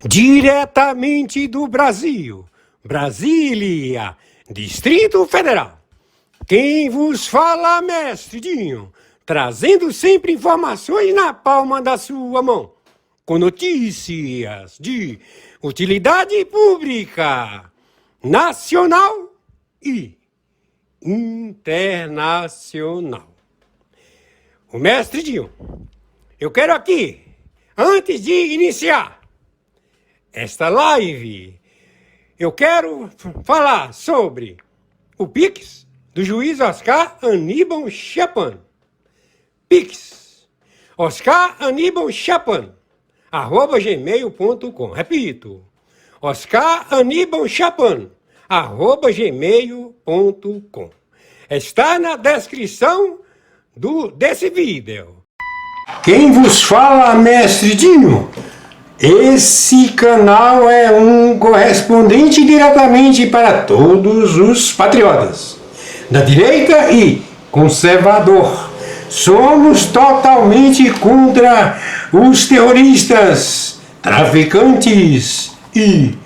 Diretamente do Brasil, Brasília, Distrito Federal. Quem vos fala, mestre Dinho, trazendo sempre informações na palma da sua mão, com notícias de utilidade pública, nacional e internacional. O mestre Dinho, eu quero aqui, antes de iniciar esta live, eu quero falar sobre o Pix do juiz Oscar Aníbal Chapan. Pix, Oscar Aníbal Chapan, @gmail.com. Repito, Oscar Aníbal Chapan, @gmail.com. Está na descrição desse vídeo. Quem vos fala, mestre Dinho? Esse canal é um correspondente diretamente para todos os patriotas da direita e conservador. Somos totalmente contra os terroristas, traficantes e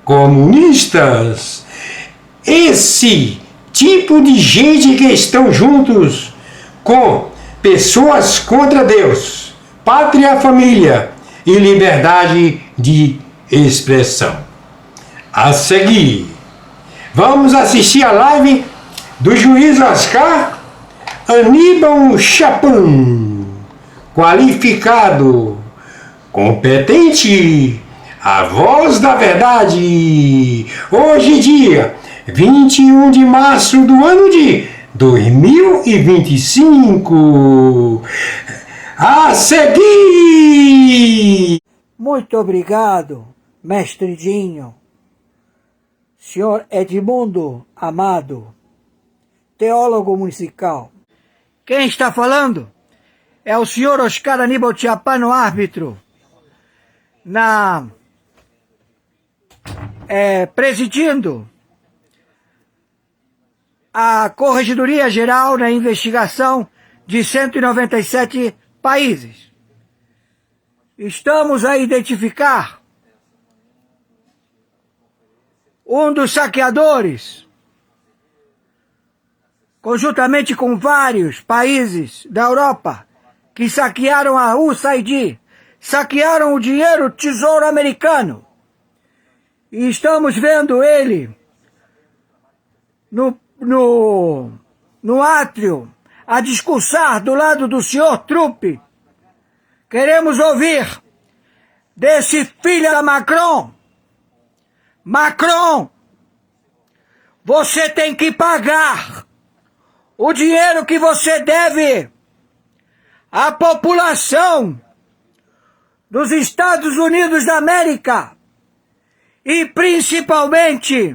comunistas. Esse tipo de gente que estão juntos com pessoas contra Deus, pátria, família e liberdade de expressão. A seguir, vamos assistir a live do juiz Oscar Aníbal Chapan, qualificado, competente, a voz da verdade. Hoje, dia 21 de março do ano de 2025. A seguir! Muito obrigado, mestre Dinho. Senhor Edmundo Amado, teólogo musical. Quem está falando é o senhor Oscar Aníbal Chapan, árbitro, presidindo a Corregedoria Geral na investigação de 197 países. Estamos a identificar um dos saqueadores, conjuntamente com vários países da Europa, que saquearam a USAID, saquearam o dinheiro do Tesouro Americano. E estamos vendo ele no átrio a discursar do lado do senhor Trump. Queremos ouvir desse filho da Macron. Macron, você tem que pagar o dinheiro que você deve à população dos Estados Unidos da América e principalmente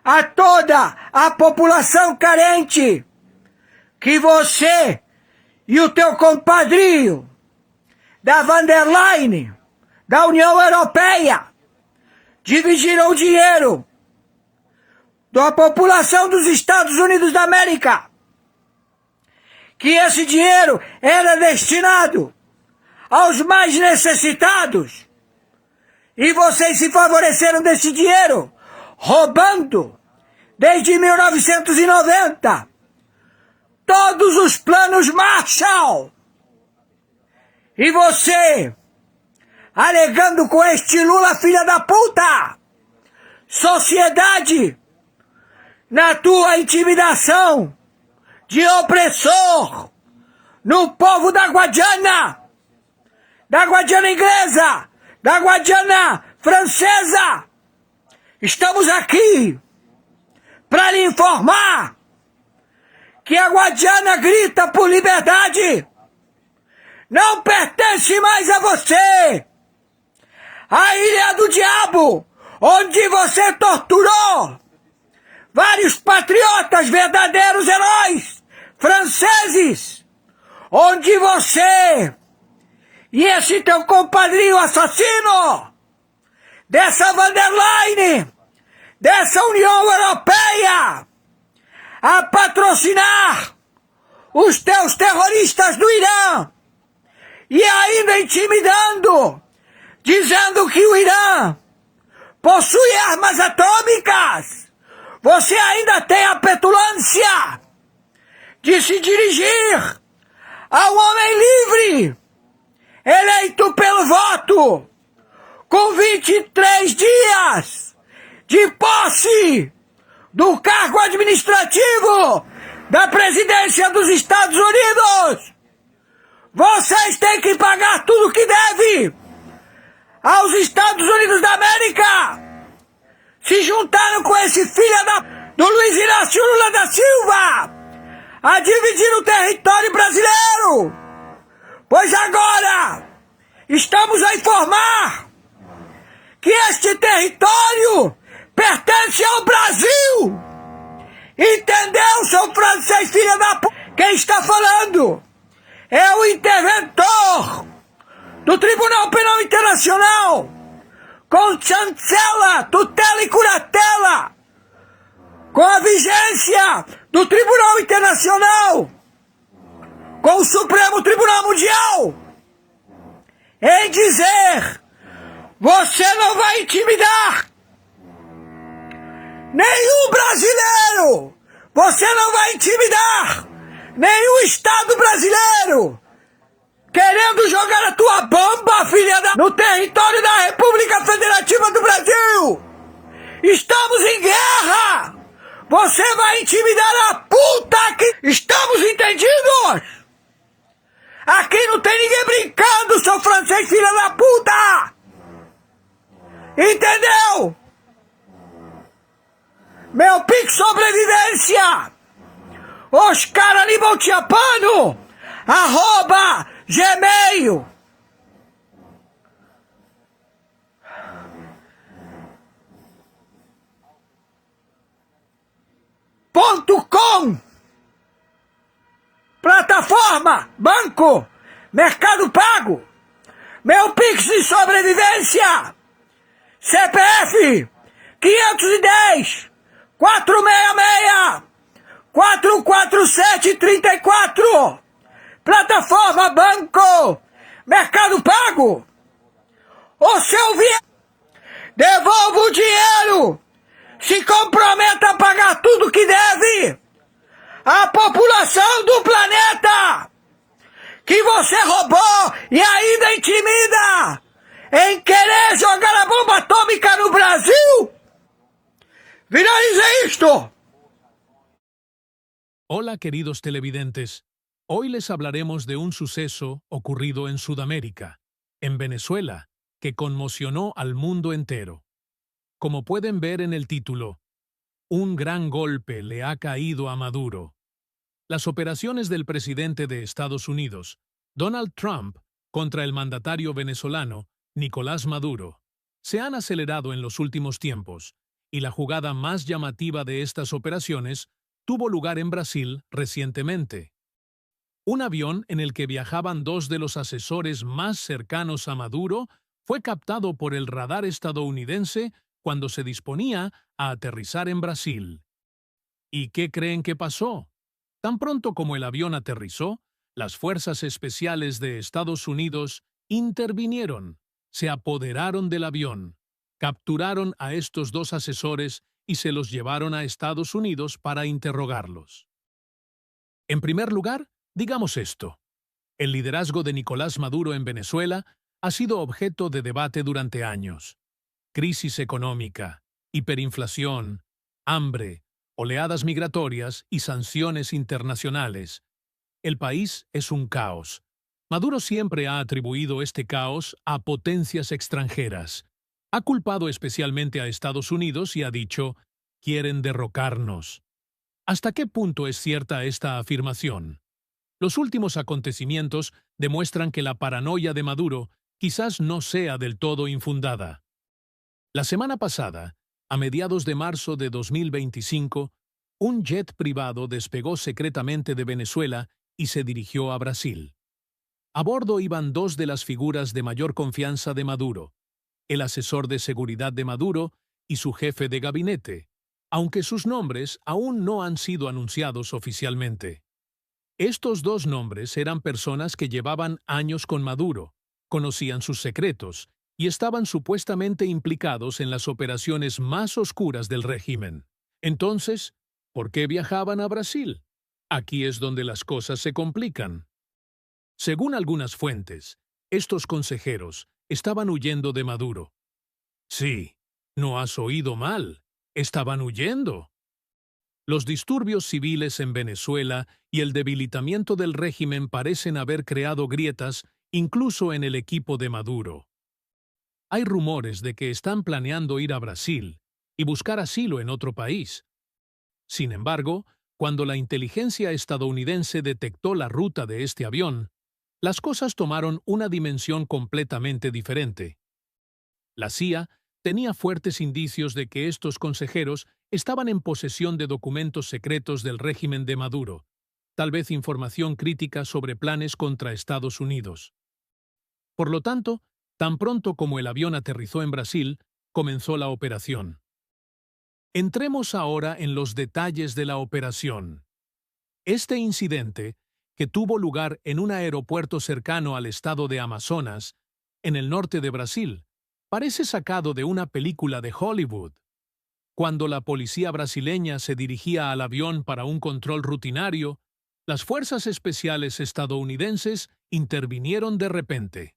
a toda a população carente que você e o teu compadrinho da Van der Leyen, da União Europeia, dividiram o dinheiro da população dos Estados Unidos da América, que esse dinheiro era destinado aos mais necessitados, e vocês se favoreceram desse dinheiro, roubando, desde 1990, todos os planos Marshall. E você, alegando com este Lula filha da puta, sociedade, na tua intimidação de opressor no povo da Guadiana inglesa, da Guadiana francesa, estamos aqui para lhe informar que a Guadiana grita por liberdade, não pertence mais a você. A Ilha do Diabo, onde você torturou vários patriotas, verdadeiros heróis franceses, onde você e esse teu compadrinho assassino dessa von der Leyen, dessa União Europeia, a patrocinar os teus terroristas do Irã e ainda intimidando, dizendo que o Irã possui armas atômicas. Você ainda tem a petulância de se dirigir a um homem livre, eleito pelo voto, com 23 dias de posse do cargo administrativo da presidência dos Estados Unidos. Vocês têm que pagar tudo que deve aos Estados Unidos da América. Se juntaram com esse do Luiz Inácio Lula da Silva a dividir o território brasileiro. Pois agora estamos a informar que este território pertence ao Brasil. Entendeu, seu francês, filha da p... Quem está falando é o interventor do Tribunal Penal Internacional, com chancela, tutela e curatela, com a vigência do Tribunal Internacional, com o Supremo Tribunal Mundial, em dizer: você não vai intimidar nenhum brasileiro, você não vai intimidar nenhum Estado brasileiro, querendo jogar a tua bomba, filha da... no território da República Federativa do Brasil. Estamos em guerra. Você vai intimidar a puta que... Estamos entendidos? Aqui não tem ninguém brincando, seu francês, filha da puta. Entendeu? Meu Pix sobrevivência, Oscar Aníbal Tiapano, @gmail. .com. Plataforma, banco, Mercado Pago. Meu Pix de sobrevivência, CPF 510 466 44734. Plataforma, banco, Mercado Pago. O seu devolva o dinheiro. Se comprometa a pagar tudo que deve à população do planeta que você roubou e ainda intimida em querer jogar a bomba atômica no Brasil. Viralize esto. Hola, queridos televidentes. Hoy les hablaremos de un suceso ocurrido en Sudamérica, en Venezuela, que conmocionó al mundo entero. Como pueden ver en el título, un gran golpe le ha caído a Maduro. Las operaciones del presidente de Estados Unidos, Donald Trump, contra el mandatario venezolano, Nicolás Maduro, se han acelerado en los últimos tiempos, y la jugada más llamativa de estas operaciones tuvo lugar en Brasil recientemente. Un avión en el que viajaban dos de los asesores más cercanos a Maduro fue captado por el radar estadounidense cuando se disponía a aterrizar en Brasil. ¿Y qué creen que pasó? Tan pronto como el avión aterrizó, las fuerzas especiales de Estados Unidos intervinieron, se apoderaron del avión, capturaron a estos dos asesores y se los llevaron a Estados Unidos para interrogarlos. En primer lugar, digamos esto: el liderazgo de Nicolás Maduro en Venezuela ha sido objeto de debate durante años. Crisis económica, hiperinflación, hambre, oleadas migratorias y sanciones internacionales. El país es un caos. Maduro siempre ha atribuido este caos a potencias extranjeras. Ha culpado especialmente a Estados Unidos y ha dicho: quieren derrocarnos. ¿Hasta qué punto es cierta esta afirmación? Los últimos acontecimientos demuestran que la paranoia de Maduro quizás no sea del todo infundada. La semana pasada, a mediados de marzo de 2025, un jet privado despegó secretamente de Venezuela y se dirigió a Brasil. A bordo iban dos de las figuras de mayor confianza de Maduro, el asesor de seguridad de Maduro y su jefe de gabinete, aunque sus nombres aún no han sido anunciados oficialmente. Estos dos nombres eran personas que llevaban años con Maduro, conocían sus secretos y estaban supuestamente implicados en las operaciones más oscuras del régimen. Entonces, ¿por qué viajaban a Brasil? Aquí es donde las cosas se complican. Según algunas fuentes, estos consejeros estaban huyendo de Maduro. Sí, no has oído mal, estaban huyendo. Los disturbios civiles en Venezuela y el debilitamiento del régimen parecen haber creado grietas incluso en el equipo de Maduro. Hay rumores de que están planeando ir a Brasil y buscar asilo en otro país. Sin embargo, cuando la inteligencia estadounidense detectó la ruta de este avión, las cosas tomaron una dimensión completamente diferente. La CIA tenía fuertes indicios de que estos consejeros estaban en posesión de documentos secretos del régimen de Maduro, tal vez información crítica sobre planes contra Estados Unidos. Por lo tanto, tan pronto como el avión aterrizó en Brasil, comenzó la operación. Entremos ahora en los detalles de la operación. Este incidente, que tuvo lugar en un aeropuerto cercano al estado de Amazonas, en el norte de Brasil, parece sacado de una película de Hollywood. Cuando la policía brasileña se dirigía al avión para un control rutinario, las fuerzas especiales estadounidenses intervinieron de repente.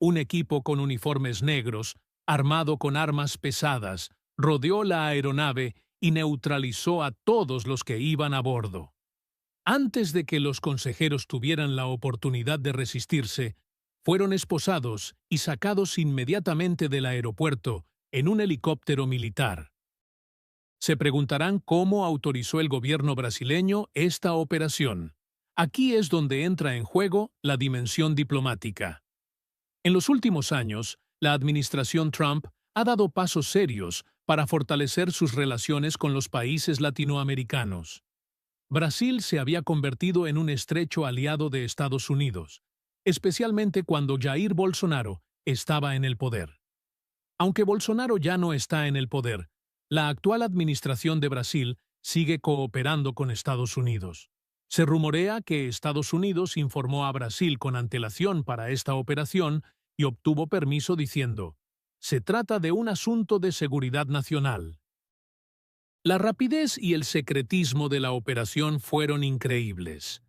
Un equipo con uniformes negros, armado con armas pesadas, rodeó la aeronave y neutralizó a todos los que iban a bordo. Antes de que los consejeros tuvieran la oportunidad de resistirse, fueron esposados y sacados inmediatamente del aeropuerto en un helicóptero militar. Se preguntarán cómo autorizó el gobierno brasileño esta operación. Aquí es donde entra en juego la dimensión diplomática. En los últimos años, la administración Trump ha dado pasos serios para fortalecer sus relaciones con los países latinoamericanos. Brasil se había convertido en un estrecho aliado de Estados Unidos, especialmente cuando Jair Bolsonaro estaba en el poder. Aunque Bolsonaro ya no está en el poder, la actual administración de Brasil sigue cooperando con Estados Unidos. Se rumorea que Estados Unidos informó a Brasil con antelación para esta operación y obtuvo permiso diciendo: «Se trata de un asunto de seguridad nacional». La rapidez y el secretismo de la operación fueron increíbles.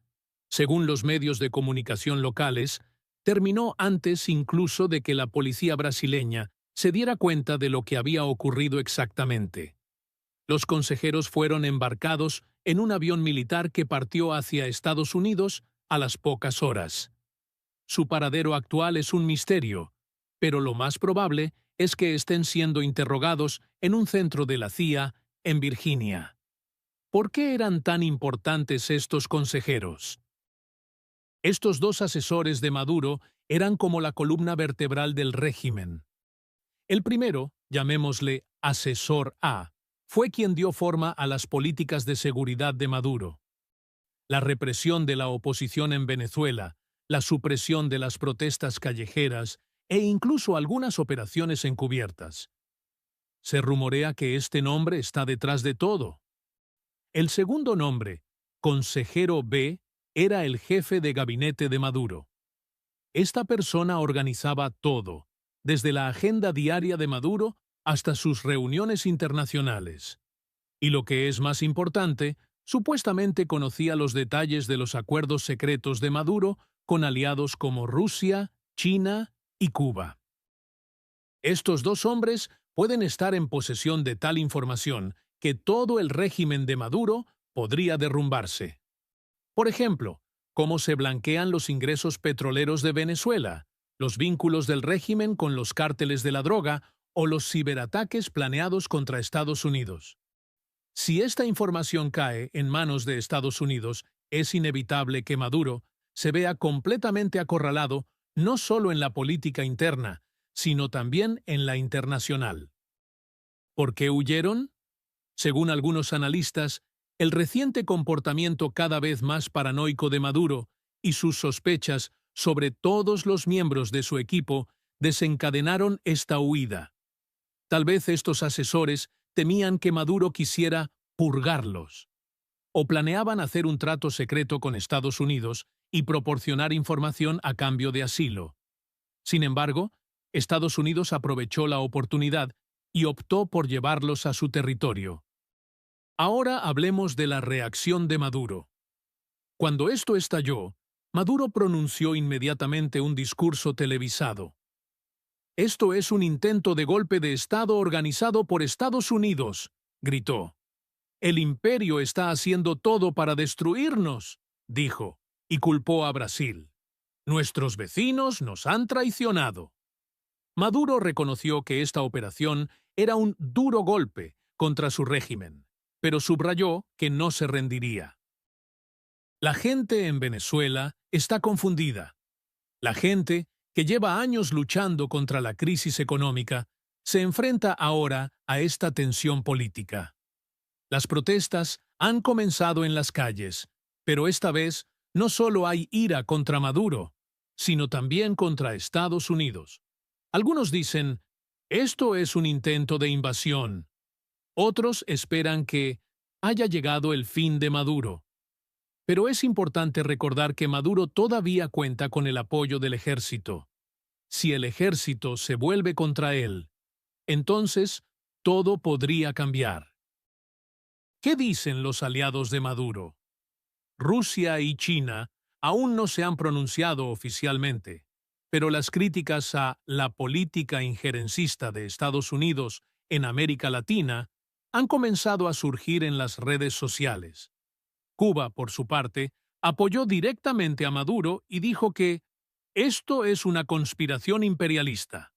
Según los medios de comunicación locales, terminó antes incluso de que la policía brasileña se diera cuenta de lo que había ocurrido exactamente. Los consejeros fueron embarcados en un avión militar que partió hacia Estados Unidos a las pocas horas. Su paradero actual es un misterio, pero lo más probable es que estén siendo interrogados en un centro de la CIA en Virginia. ¿Por qué eran tan importantes estos consejeros? Estos dos asesores de Maduro eran como la columna vertebral del régimen. El primero, llamémosle asesor A, fue quien dio forma a las políticas de seguridad de Maduro. La represión de la oposición en Venezuela, la supresión de las protestas callejeras e incluso algunas operaciones encubiertas. Se rumorea que este nombre está detrás de todo. El segundo nombre, consejero B, era el jefe de gabinete de Maduro. Esta persona organizaba todo, desde la agenda diaria de Maduro hasta sus reuniones internacionales. Y lo que es más importante, supuestamente conocía los detalles de los acuerdos secretos de Maduro con aliados como Rusia, China y Cuba. Estos dos hombres pueden estar en posesión de tal información que todo el régimen de Maduro podría derrumbarse. Por ejemplo, cómo se blanquean los ingresos petroleros de Venezuela, los vínculos del régimen con los cárteles de la droga o los ciberataques planeados contra Estados Unidos. Si esta información cae en manos de Estados Unidos, es inevitable que Maduro se vea completamente acorralado no solo en la política interna, sino también en la internacional. ¿Por qué huyeron? Según algunos analistas, el reciente comportamiento cada vez más paranoico de Maduro y sus sospechas sobre todos los miembros de su equipo desencadenaron esta huida. Tal vez estos asesores temían que Maduro quisiera purgarlos, o planeaban hacer un trato secreto con Estados Unidos y proporcionar información a cambio de asilo. Sin embargo, Estados Unidos aprovechó la oportunidad y optó por llevarlos a su territorio. Ahora hablemos de la reacción de Maduro. Cuando esto estalló, Maduro pronunció inmediatamente un discurso televisado. «Esto es un intento de golpe de Estado organizado por Estados Unidos», gritó. «El imperio está haciendo todo para destruirnos», dijo, y culpó a Brasil. «Nuestros vecinos nos han traicionado». Maduro reconoció que esta operación era un duro golpe contra su régimen, pero subrayó que no se rendiría. La gente en Venezuela está confundida. La gente, que lleva años luchando contra la crisis económica, se enfrenta ahora a esta tensión política. Las protestas han comenzado en las calles, pero esta vez no solo hay ira contra Maduro, sino también contra Estados Unidos. Algunos dicen, esto es un intento de invasión. Otros esperan que haya llegado el fin de Maduro. Pero es importante recordar que Maduro todavía cuenta con el apoyo del ejército. Si el ejército se vuelve contra él, entonces todo podría cambiar. ¿Qué dicen los aliados de Maduro? Rusia y China aún no se han pronunciado oficialmente, pero las críticas a la política injerencista de Estados Unidos en América Latina han comenzado a surgir en las redes sociales. Cuba, por su parte, apoyó directamente a Maduro y dijo que esto es una conspiración imperialista.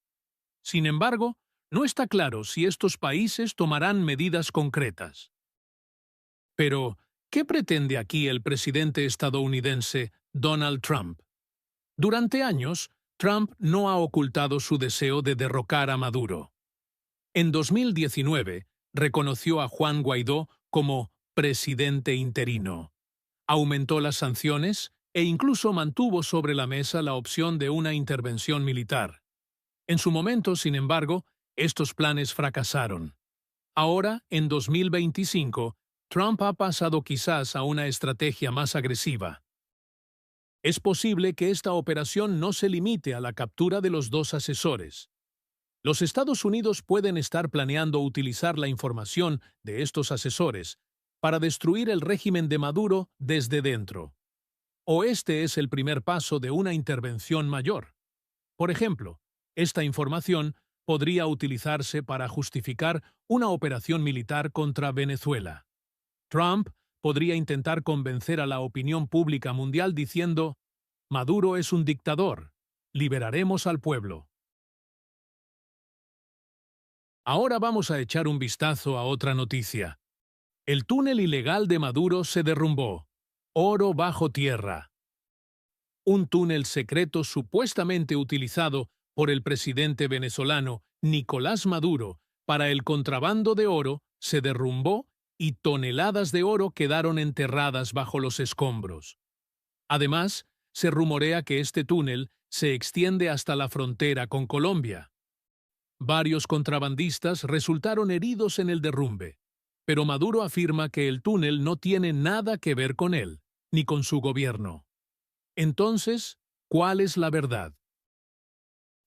Sin embargo, no está claro si estos países tomarán medidas concretas. Pero, ¿qué pretende aquí el presidente estadounidense Donald Trump? Durante años, Trump no ha ocultado su deseo de derrocar a Maduro. En 2019, reconoció a Juan Guaidó como presidente interino. Aumentó las sanciones e incluso mantuvo sobre la mesa la opción de una intervención militar. En su momento, sin embargo, estos planes fracasaron. Ahora, en 2025, Trump ha pasado quizás a una estrategia más agresiva. Es posible que esta operación no se limite a la captura de los dos asesores. Los Estados Unidos pueden estar planeando utilizar la información de estos asesores para destruir el régimen de Maduro desde dentro. O este es el primer paso de una intervención mayor. Por ejemplo, esta información podría utilizarse para justificar una operación militar contra Venezuela. Trump podría intentar convencer a la opinión pública mundial diciendo: «Maduro es un dictador, liberaremos al pueblo». Ahora vamos a echar un vistazo a otra noticia. El túnel ilegal de Maduro se derrumbó. Oro bajo tierra. Un túnel secreto supuestamente utilizado por el presidente venezolano Nicolás Maduro para el contrabando de oro se derrumbó y toneladas de oro quedaron enterradas bajo los escombros. Además, se rumorea que este túnel se extiende hasta la frontera con Colombia. Varios contrabandistas resultaron heridos en el derrumbe, pero Maduro afirma que el túnel no tiene nada que ver con él, ni con su gobierno. Entonces, ¿cuál es la verdad?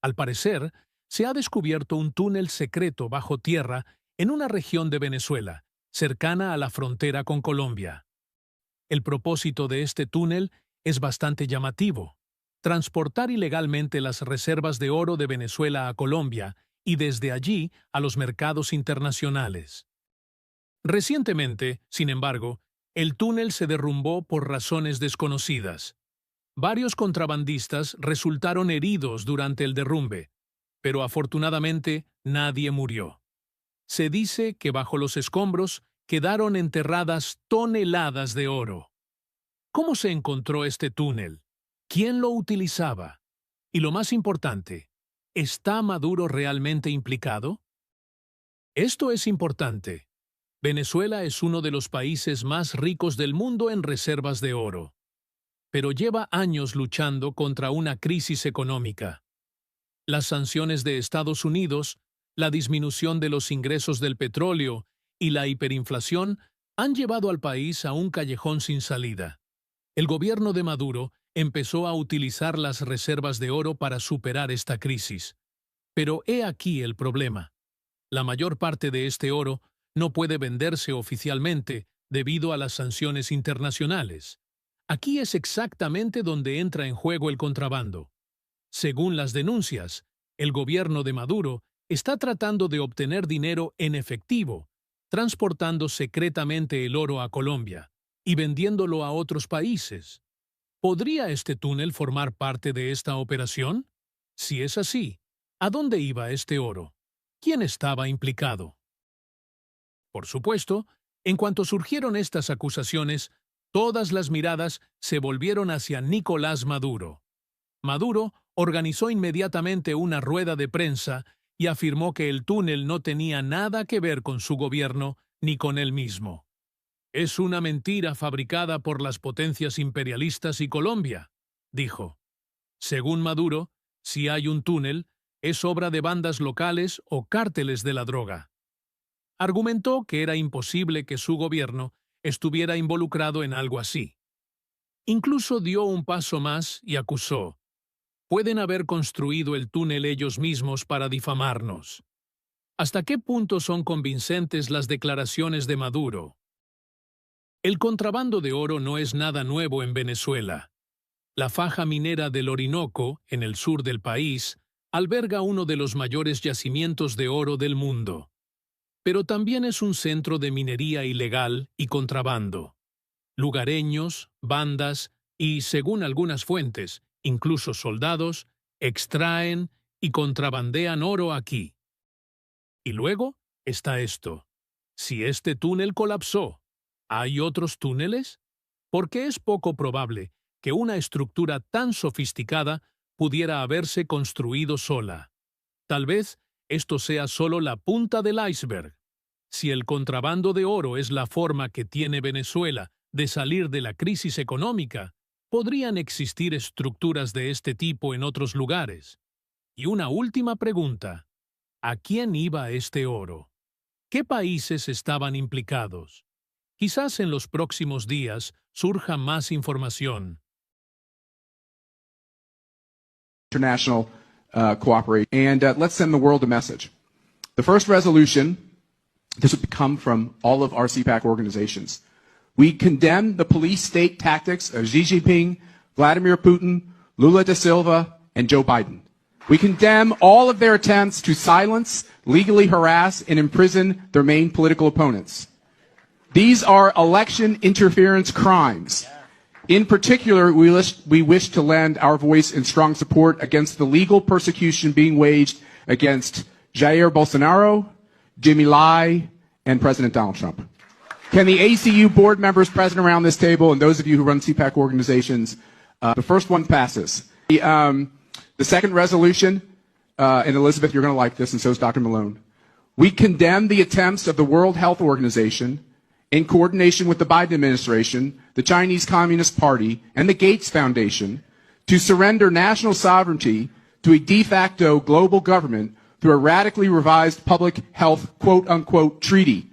Al parecer, se ha descubierto un túnel secreto bajo tierra en una región de Venezuela, cercana a la frontera con Colombia. El propósito de este túnel es bastante llamativo: transportar ilegalmente las reservas de oro de Venezuela a Colombia y desde allí a los mercados internacionales. Recientemente, sin embargo, el túnel se derrumbó por razones desconocidas. Varios contrabandistas resultaron heridos durante el derrumbe, pero afortunadamente nadie murió. Se dice que bajo los escombros quedaron enterradas toneladas de oro. ¿Cómo se encontró este túnel? ¿Quién lo utilizaba? Y lo más importante, ¿está Maduro realmente implicado? Esto es importante. Venezuela es uno de los países más ricos del mundo en reservas de oro, pero lleva años luchando contra una crisis económica. Las sanciones de Estados Unidos, la disminución de los ingresos del petróleo y la hiperinflación han llevado al país a un callejón sin salida. El gobierno de Maduro empezó a utilizar las reservas de oro para superar esta crisis. Pero he aquí el problema. La mayor parte de este oro no puede venderse oficialmente debido a las sanciones internacionales. Aquí es exactamente donde entra en juego el contrabando. Según las denuncias, el gobierno de Maduro está tratando de obtener dinero en efectivo, transportando secretamente el oro a Colombia y vendiéndolo a otros países. ¿Podría este túnel formar parte de esta operación? Si es así, ¿a dónde iba este oro? ¿Quién estaba implicado? Por supuesto, en cuanto surgieron estas acusaciones, todas las miradas se volvieron hacia Nicolás Maduro. Maduro organizó inmediatamente una rueda de prensa y afirmó que el túnel no tenía nada que ver con su gobierno ni con él mismo. Es una mentira fabricada por las potencias imperialistas y Colombia, dijo. Según Maduro, si hay un túnel, es obra de bandas locales o cárteles de la droga. Argumentó que era imposible que su gobierno estuviera involucrado en algo así. Incluso dio un paso más y acusó: pueden haber construido el túnel ellos mismos para difamarnos. ¿Hasta qué punto son convincentes las declaraciones de Maduro? El contrabando de oro no es nada nuevo en Venezuela. La faja minera del Orinoco, en el sur del país, alberga uno de los mayores yacimientos de oro del mundo. Pero también es un centro de minería ilegal y contrabando. Lugareños, bandas y, según algunas fuentes, incluso soldados, extraen y contrabandean oro aquí. Y luego está esto. Si este túnel colapsó, ¿hay otros túneles? Porque es poco probable que una estructura tan sofisticada pudiera haberse construido sola. Tal vez esto sea solo la punta del iceberg. Si el contrabando de oro es la forma que tiene Venezuela de salir de la crisis económica, podrían existir estructuras de este tipo en otros lugares. Y una última pregunta: ¿a quién iba este oro? ¿Qué países estaban implicados? Quizás en los próximos días surja más información. International cooperation. And let's send the world a message. The first resolution, this would come from all of our CPAC organizations. We condemn the police state tactics of Xi Jinping, Vladimir Putin, Lula da Silva, and Joe Biden. We condemn all of their attempts to silence, legally harass, and imprison their main political opponents. These are election interference crimes. In particular, we wish to lend our voice in strong support against the legal persecution being waged against Jair Bolsonaro, Jimmy Lai, and President Donald Trump. Can the ACU board members present around this table, and those of you who run CPAC organizations, the first one passes. The second resolution, and Elizabeth, you're going to like this, and so is Dr. Malone. We condemn the attempts of the World Health Organization, in coordination with the Biden administration, the Chinese Communist Party, and the Gates Foundation, to surrender national sovereignty to a de facto global government through a radically revised public health quote-unquote treaty.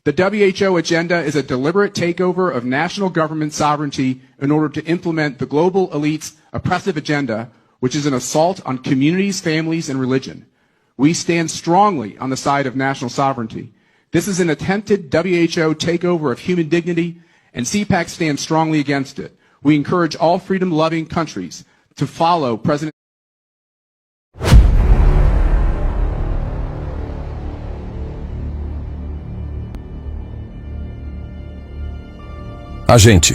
The WHO agenda is a deliberate takeover of national government sovereignty in order to implement the global elite's oppressive agenda, which is an assault on communities, families, and religion. We stand strongly on the side of national sovereignty. This is an attempted WHO takeover of human dignity, and CPAC stands strongly against it. We encourage all freedom-loving countries to follow President. Agente,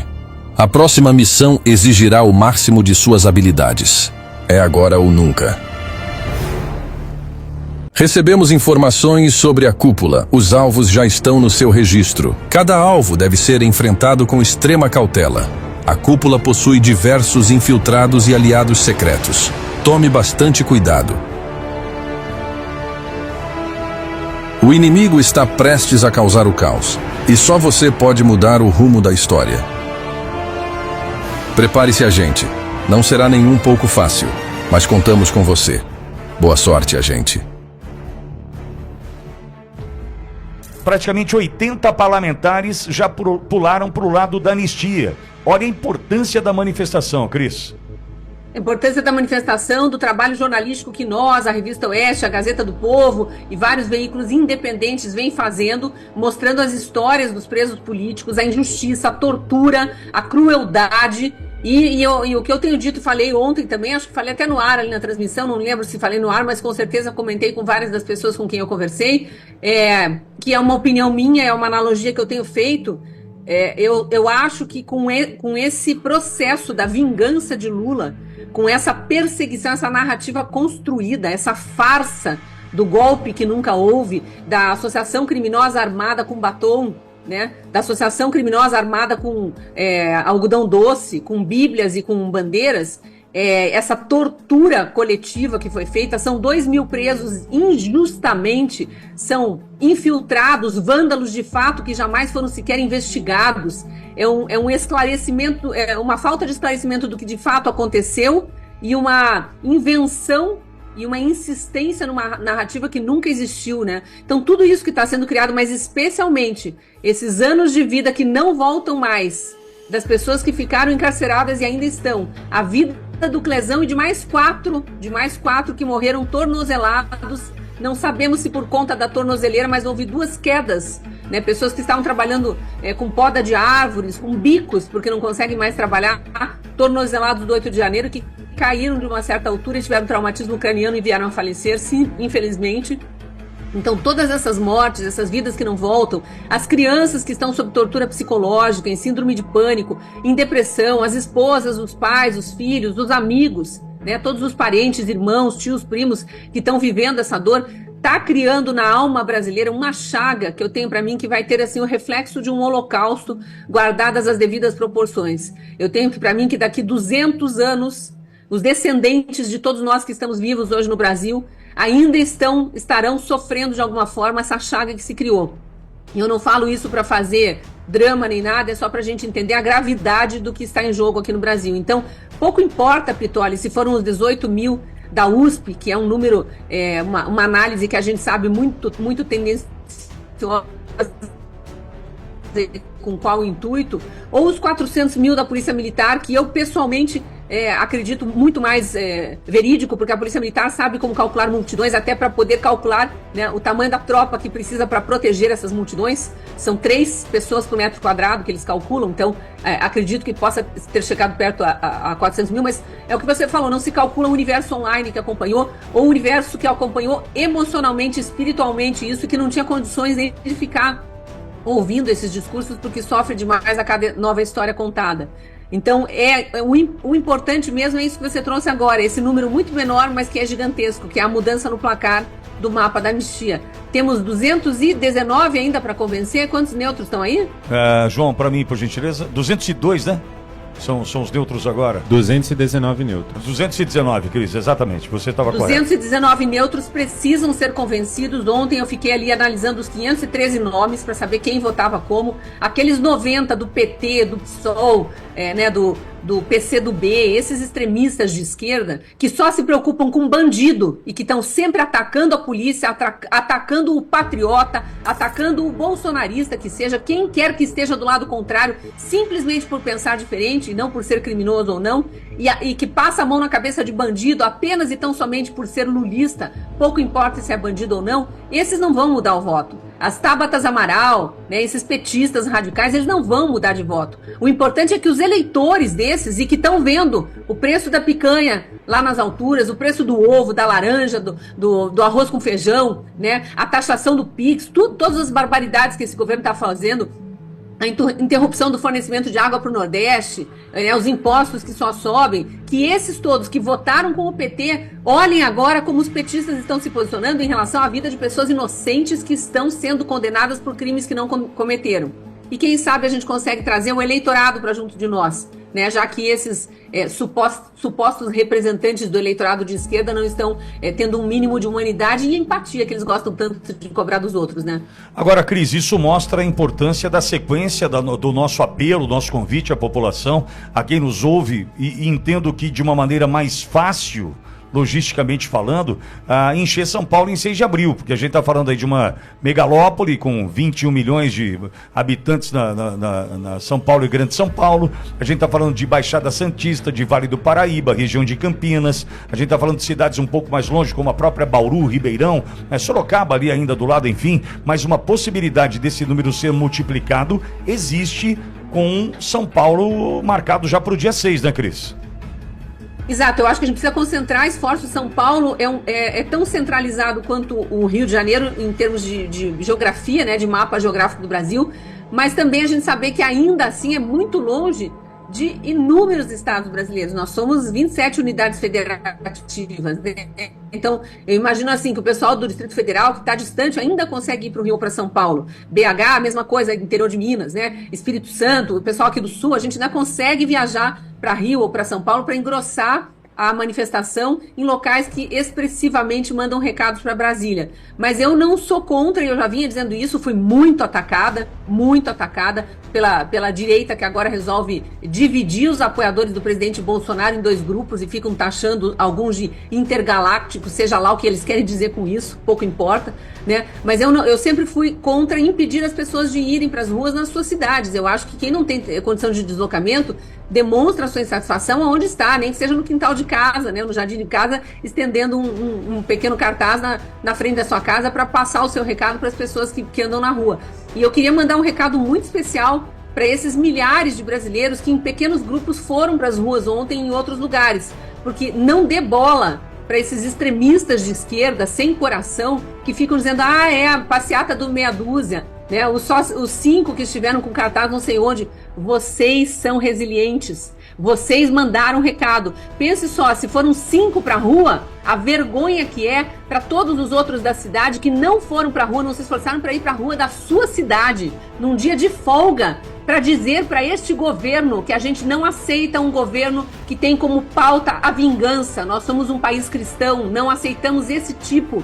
a próxima missão exigirá o máximo de suas habilidades. É agora ou nunca. Recebemos informações sobre a cúpula. Os alvos já estão no seu registro. Cada alvo deve ser enfrentado com extrema cautela. A cúpula possui diversos infiltrados e aliados secretos. Tome bastante cuidado. O inimigo está prestes a causar o caos. E só você pode mudar o rumo da história. Prepare-se, agente. Não será nem um pouco fácil, mas contamos com você. Boa sorte, agente. Praticamente 80 parlamentares já pularam para o lado da anistia. Olha a importância da manifestação, Cris. A importância da manifestação, do trabalho jornalístico que nós, a Revista Oeste, a Gazeta do Povo e vários veículos independentes vêm fazendo, mostrando as histórias dos presos políticos, a injustiça, a tortura, a crueldade. E o que eu tenho dito, falei ontem também, acho que falei até no ar ali na transmissão, não lembro se falei no ar, mas com certeza comentei com várias das pessoas com quem eu conversei, que é uma opinião minha, é uma analogia que eu tenho feito. Eu acho que com esse processo da vingança de Lula, com essa perseguição, essa narrativa construída, essa farsa do golpe que nunca houve, da associação criminosa armada com batom, né, da associação criminosa armada com algodão doce, com bíblias e com bandeiras, essa tortura coletiva que foi feita, são 2.000 presos injustamente, são infiltrados, vândalos de fato que jamais foram sequer investigados, é um esclarecimento, uma falta de esclarecimento do que de fato aconteceu e uma invenção e uma insistência numa narrativa que nunca existiu, né? Então tudo isso que está sendo criado, mas especialmente esses anos de vida que não voltam mais, das pessoas que ficaram encarceradas e ainda estão, a vida do Clesão e de mais quatro que morreram tornozelados, não sabemos se por conta da tornozeleira, mas houve 2 quedas, né? Pessoas que estavam trabalhando com poda de árvores, com bicos, porque não conseguem mais trabalhar, tornozelados do 8 de janeiro, que caíram de uma certa altura e tiveram traumatismo craniano e vieram a falecer, sim, infelizmente. Então todas essas mortes, essas vidas que não voltam, as crianças que estão sob tortura psicológica, em síndrome de pânico, em depressão, as esposas, os pais, os filhos, os amigos, né, todos os parentes, irmãos, tios, primos que estão vivendo essa dor, está criando na alma brasileira uma chaga que eu tenho para mim que vai ter assim o reflexo de um holocausto, guardadas as devidas proporções. Eu tenho para mim que daqui 200 anos, os descendentes de todos nós que estamos vivos hoje no Brasil ainda estarão sofrendo de alguma forma essa chaga que se criou. E eu não falo isso para fazer drama nem nada, é só para a gente entender a gravidade do que está em jogo aqui no Brasil. Então, pouco importa, Pitoli, se foram os 18.000 da USP, que é um número, uma análise que a gente sabe muito tendenciosa, com qual intuito, ou os 400.000 da Polícia Militar, que eu pessoalmente acredito muito mais verídico, porque a Polícia Militar sabe como calcular multidões, até para poder calcular, né, o tamanho da tropa que precisa para proteger essas multidões. São 3 pessoas por metro quadrado que eles calculam, então acredito que possa ter chegado perto a 400.000, mas é o que você falou, não se calcula o universo online que acompanhou, ou o universo que acompanhou emocionalmente, espiritualmente isso, que não tinha condições de ficar ouvindo esses discursos, porque sofre demais a cada nova história contada. Então, o importante mesmo é isso que você trouxe agora, esse número muito menor, mas que é gigantesco, que é a mudança no placar do mapa da anistia. Temos 219 ainda para convencer. Quantos neutros estão aí? João, para mim, por gentileza, 202, né? São os neutros agora? 219 neutros. 219, Cris, exatamente. Você estava correto. 219 neutros precisam ser convencidos. Ontem eu fiquei ali analisando os 513 nomes para saber quem votava como. Aqueles 90 do PT, do PSOL, do PCdoB, esses extremistas de esquerda, que só se preocupam com bandido e que estão sempre atacando a polícia, atacando o patriota, atacando o bolsonarista, que seja quem quer que esteja do lado contrário, simplesmente por pensar diferente e não por ser criminoso ou não, e que passa a mão na cabeça de bandido apenas e tão somente por ser lulista, pouco importa se é bandido ou não, esses não vão mudar o voto. As Tabatas Amaral, né, esses petistas radicais, eles não vão mudar de voto. O importante é que os eleitores desses, e que estão vendo o preço da picanha lá nas alturas, o preço do ovo, da laranja, do arroz com feijão, né, a taxação do Pix, todas as barbaridades que esse governo está fazendo, a interrupção do fornecimento de água para o Nordeste, os impostos que só sobem, que esses todos que votaram com o PT olhem agora como os petistas estão se posicionando em relação à vida de pessoas inocentes que estão sendo condenadas por crimes que não cometeram. E quem sabe a gente consegue trazer um eleitorado para junto de nós, né? Já que esses supostos representantes do eleitorado de esquerda não estão tendo um mínimo de humanidade e empatia que eles gostam tanto de cobrar dos outros, né? Agora, Cris, isso mostra a importância da sequência do nosso apelo, do nosso convite à população, a quem nos ouve, e entendo que de uma maneira mais fácil logisticamente falando, a encher São Paulo em 6 de abril, porque a gente está falando aí de uma megalópole com 21 milhões de habitantes na São Paulo e Grande São Paulo, a gente está falando de Baixada Santista, de Vale do Paraíba, região de Campinas, a gente está falando de cidades um pouco mais longe, como a própria Bauru, Ribeirão, Sorocaba ali ainda do lado, enfim, mas uma possibilidade desse número ser multiplicado existe com São Paulo marcado já para o dia 6, né, Cris? Exato, eu acho que a gente precisa concentrar esforços. São Paulo é tão centralizado quanto o Rio de Janeiro em termos de geografia, né, de mapa geográfico do Brasil, mas também a gente saber que ainda assim é muito longe de inúmeros estados brasileiros. Nós somos 27 unidades federativas, né? Então, eu imagino assim, que o pessoal do Distrito Federal, que está distante, ainda consegue ir para o Rio ou para São Paulo. BH, a mesma coisa, interior de Minas, né? Espírito Santo, o pessoal aqui do Sul, a gente ainda consegue viajar para Rio ou para São Paulo para engrossar a manifestação em locais que expressivamente mandam recados para Brasília. Mas eu não sou contra, e eu já vinha dizendo isso, fui muito atacada pela direita, que agora resolve dividir os apoiadores do presidente Bolsonaro em 2 grupos e ficam taxando alguns de intergalácticos, seja lá o que eles querem dizer com isso, pouco importa, né? Mas eu sempre fui contra impedir as pessoas de irem para as ruas nas suas cidades. Eu acho que quem não tem condição de deslocamento demonstra a sua insatisfação aonde está, nem que seja no quintal de casa, né, no jardim de casa, estendendo um pequeno cartaz na frente da sua casa para passar o seu recado para as pessoas que andam na rua. E eu queria mandar um recado muito especial para esses milhares de brasileiros que em pequenos grupos foram para as ruas ontem em outros lugares, porque não dê bola para esses extremistas de esquerda sem coração que ficam dizendo, é a passeata do meia dúzia, né? Os 5 que estiveram com cartaz não sei onde. Vocês são resilientes, vocês mandaram um recado. Pense só, se foram 5 para a rua, a vergonha que é para todos os outros da cidade que não foram para a rua, não se esforçaram para ir para a rua da sua cidade, num dia de folga, para dizer para este governo que a gente não aceita um governo que tem como pauta a vingança. Nós somos um país cristão, não aceitamos esse tipo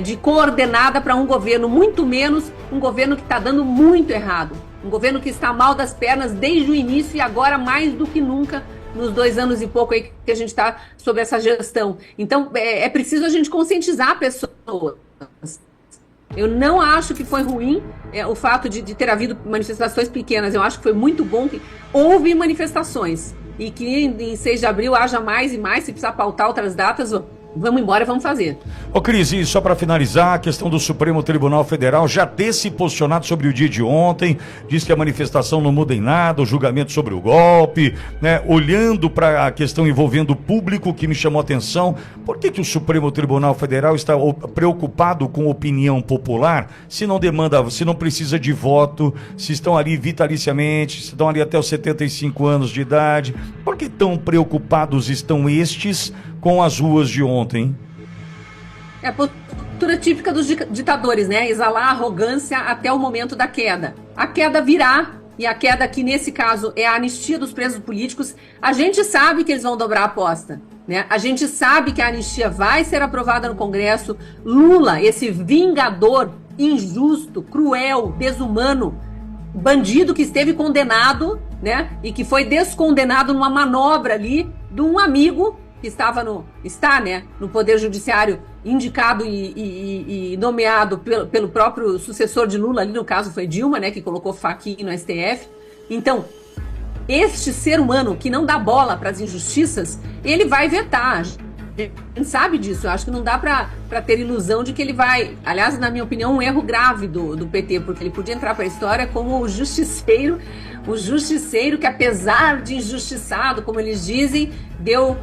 de coordenada para um governo, muito menos um governo que está dando muito errado. Um governo que está mal das pernas desde o início e agora mais do que nunca nos 2 anos e pouco aí que a gente está sob essa gestão. Então, é preciso a gente conscientizar pessoas. Eu não acho que foi ruim o fato de ter havido manifestações pequenas. Eu acho que foi muito bom que houve manifestações e que em 6 de abril haja mais e mais. Se precisar pautar outras datas, vamos embora, vamos fazer. Ô Cris, e só para finalizar, a questão do Supremo Tribunal Federal já ter se posicionado sobre o dia de ontem, diz que a manifestação não muda em nada, o julgamento sobre o golpe, né? Olhando para a questão envolvendo o público, que me chamou a atenção, por que o Supremo Tribunal Federal está preocupado com opinião popular, se não demanda, se não precisa de voto, se estão ali vitaliciamente, se estão ali até os 75 anos de idade, por que tão preocupados estão estes com as ruas de ontem? É a postura típica dos ditadores, né? Exalar a arrogância até o momento da queda. A queda virá, e a queda aqui nesse caso é a anistia dos presos políticos. A gente sabe que eles vão dobrar a aposta, né? A gente sabe que a anistia vai ser aprovada no Congresso. Lula, esse vingador injusto, cruel, desumano, bandido que esteve condenado, né? E que foi descondenado numa manobra ali de um amigo que está no Poder Judiciário, indicado e nomeado pelo próprio sucessor de Lula, ali no caso foi Dilma, né, que colocou Fachin no STF. Então, este ser humano que não dá bola para as injustiças, ele vai vetar. A gente sabe disso. Eu acho que não dá para ter ilusão de que ele vai... Aliás, na minha opinião, um erro grave do PT, porque ele podia entrar para a história como o justiceiro que, apesar de injustiçado, como eles dizem, deu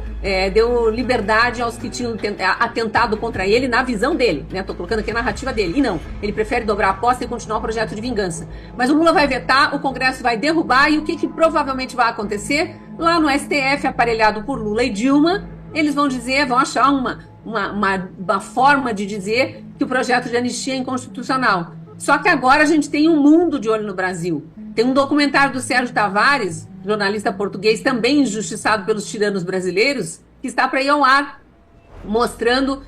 liberdade aos que tinham atentado contra ele, na visão dele, né? Tô colocando aqui a narrativa dele. E não, ele prefere dobrar a aposta e continuar o projeto de vingança. Mas o Lula vai vetar, o Congresso vai derrubar, e o que provavelmente vai acontecer? Lá no STF, aparelhado por Lula e Dilma, eles vão achar uma forma de dizer que o projeto de anistia é inconstitucional. Só que agora a gente tem um mundo de olho no Brasil. Tem um documentário do Sérgio Tavares, jornalista português, também injustiçado pelos tiranos brasileiros, que está para ir ao ar, mostrando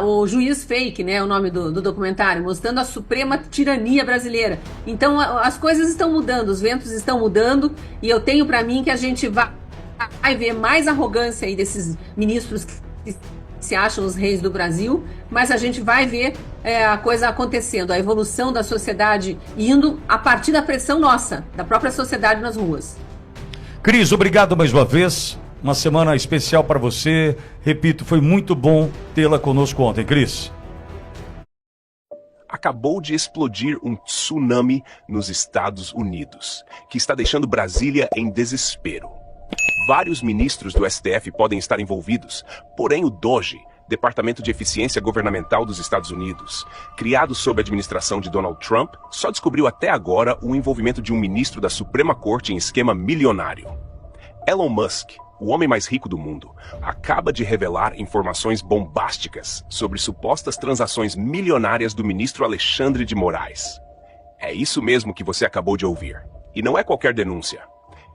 o juiz fake, né, o nome do documentário, mostrando a suprema tirania brasileira. Então as coisas estão mudando, os ventos estão mudando, e eu tenho para mim que a gente vai ver mais arrogância aí desses ministros que se acham os reis do Brasil, mas a gente vai ver a coisa acontecendo, a evolução da sociedade indo a partir da pressão nossa, da própria sociedade nas ruas. Cris, obrigado mais uma vez. Uma semana especial para você. Repito, foi muito bom tê-la conosco ontem, Cris. Acabou de explodir um tsunami nos Estados Unidos, que está deixando Brasília em desespero. Vários ministros do STF podem estar envolvidos, porém o DOGE, Departamento de Eficiência Governamental dos Estados Unidos, criado sob a administração de Donald Trump, só descobriu até agora o envolvimento de um ministro da Suprema Corte em esquema milionário. Elon Musk, o homem mais rico do mundo, acaba de revelar informações bombásticas sobre supostas transações milionárias do ministro Alexandre de Moraes. É isso mesmo que você acabou de ouvir. E não é qualquer denúncia.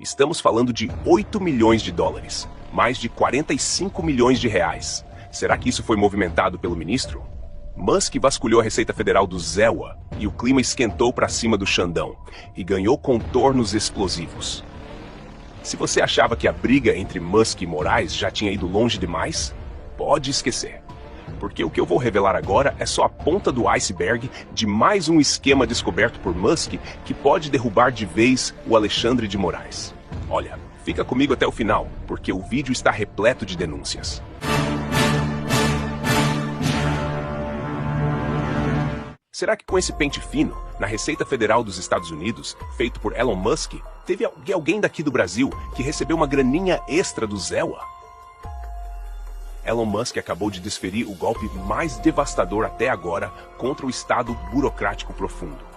Estamos falando de 8 milhões de dólares, mais de 45 milhões de reais. Será que isso foi movimentado pelo ministro? Musk vasculhou a Receita Federal do Zewa e o clima esquentou para cima do Xandão e ganhou contornos explosivos. Se você achava que a briga entre Musk e Moraes já tinha ido longe demais, pode esquecer. Porque o que eu vou revelar agora é só a ponta do iceberg de mais um esquema descoberto por Musk que pode derrubar de vez o Alexandre de Moraes. Olha, fica comigo até o final, porque o vídeo está repleto de denúncias. Será que com esse pente fino, na Receita Federal dos Estados Unidos, feito por Elon Musk, teve alguém daqui do Brasil que recebeu uma graninha extra do Zewa? Elon Musk acabou de desferir o golpe mais devastador até agora contra o Estado burocrático profundo.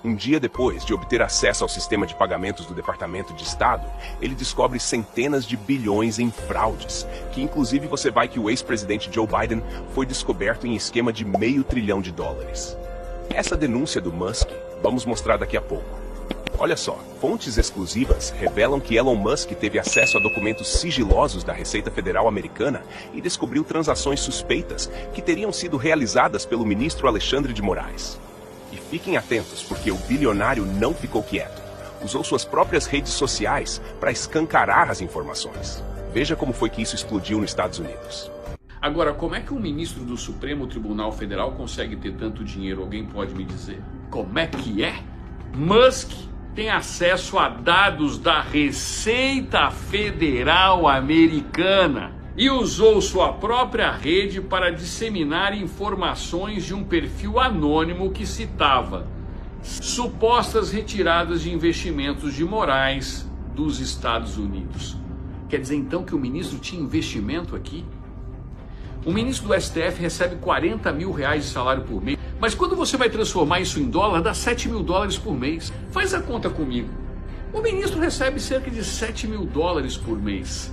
Um dia depois de obter acesso ao sistema de pagamentos do Departamento de Estado, ele descobre centenas de bilhões em fraudes, que inclusive você vai que o ex-presidente Joe Biden foi descoberto em esquema de $500 bilhão. Essa denúncia do Musk vamos mostrar daqui a pouco. Olha só, fontes exclusivas revelam que Elon Musk teve acesso a documentos sigilosos da Receita Federal americana e descobriu transações suspeitas que teriam sido realizadas pelo ministro Alexandre de Moraes. E fiquem atentos, porque o bilionário não ficou quieto. Usou suas próprias redes sociais para escancarar as informações. Veja como foi que isso explodiu nos Estados Unidos. Agora, como é que um ministro do Supremo Tribunal Federal consegue ter tanto dinheiro? Alguém pode me dizer? Como é que é? Musk tem acesso a dados da Receita Federal Americana e usou sua própria rede para disseminar informações de um perfil anônimo que citava supostas retiradas de investimentos de Moraes dos Estados Unidos. Quer dizer então que o ministro tinha investimento aqui? O ministro do STF recebe $40 mil de salário por mês, mas quando você vai transformar isso em dólar, dá $7 mil por mês. Faz a conta comigo. O ministro recebe cerca de $7 mil por mês.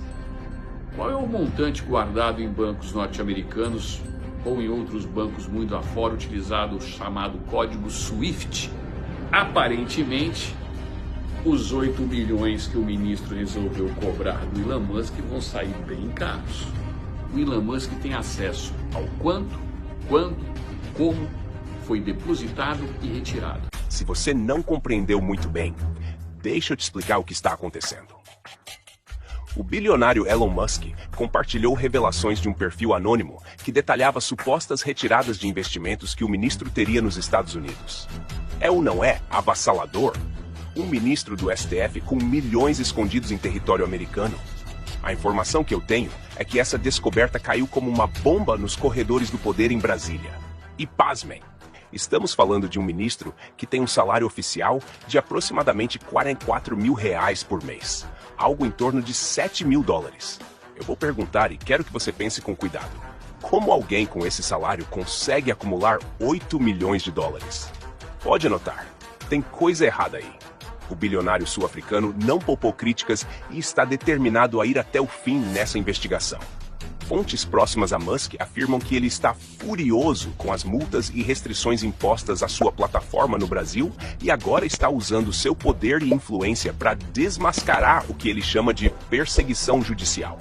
Qual é o montante guardado em bancos norte-americanos ou em outros bancos muito afora, utilizado o chamado código SWIFT? Aparentemente, os 8 milhões que o ministro resolveu cobrar do Elon Musk vão sair bem caros. O Elon Musk tem acesso ao quanto, quando, como foi depositado e retirado. Se você não compreendeu muito bem, deixa eu te explicar o que está acontecendo. O bilionário Elon Musk compartilhou revelações de um perfil anônimo que detalhava supostas retiradas de investimentos que o ministro teria nos Estados Unidos. É ou não é avassalador? Um ministro do STF com milhões escondidos em território americano? A informação que eu tenho é que essa descoberta caiu como uma bomba nos corredores do poder em Brasília. E pasmem, estamos falando de um ministro que tem um salário oficial de aproximadamente $44 mil por mês. Algo em torno de $7 mil. Eu vou perguntar e quero que você pense com cuidado. Como alguém com esse salário consegue acumular $8 milhões? Pode notar, tem coisa errada aí. O bilionário sul-africano não poupou críticas e está determinado a ir até o fim nessa investigação. Fontes próximas a Musk afirmam que ele está furioso com as multas e restrições impostas à sua plataforma no Brasil e agora está usando seu poder e influência para desmascarar o que ele chama de perseguição judicial.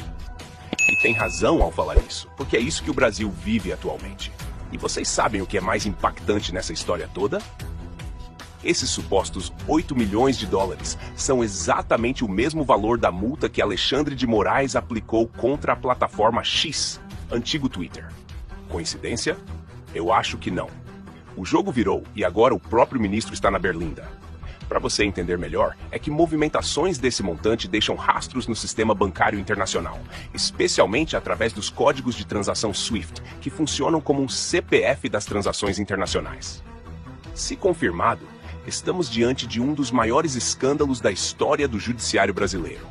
E tem razão ao falar isso, porque é isso que o Brasil vive atualmente. E vocês sabem o que é mais impactante nessa história toda? Esses supostos $8 milhões são exatamente o mesmo valor da multa que Alexandre de Moraes aplicou contra a plataforma X, antigo Twitter. Coincidência? Eu acho que não. O jogo virou e agora o próprio ministro está na berlinda. Para você entender melhor, é que movimentações desse montante deixam rastros no sistema bancário internacional, especialmente através dos códigos de transação SWIFT, que funcionam como um CPF das transações internacionais. Se confirmado, estamos diante de um dos maiores escândalos da história do judiciário brasileiro.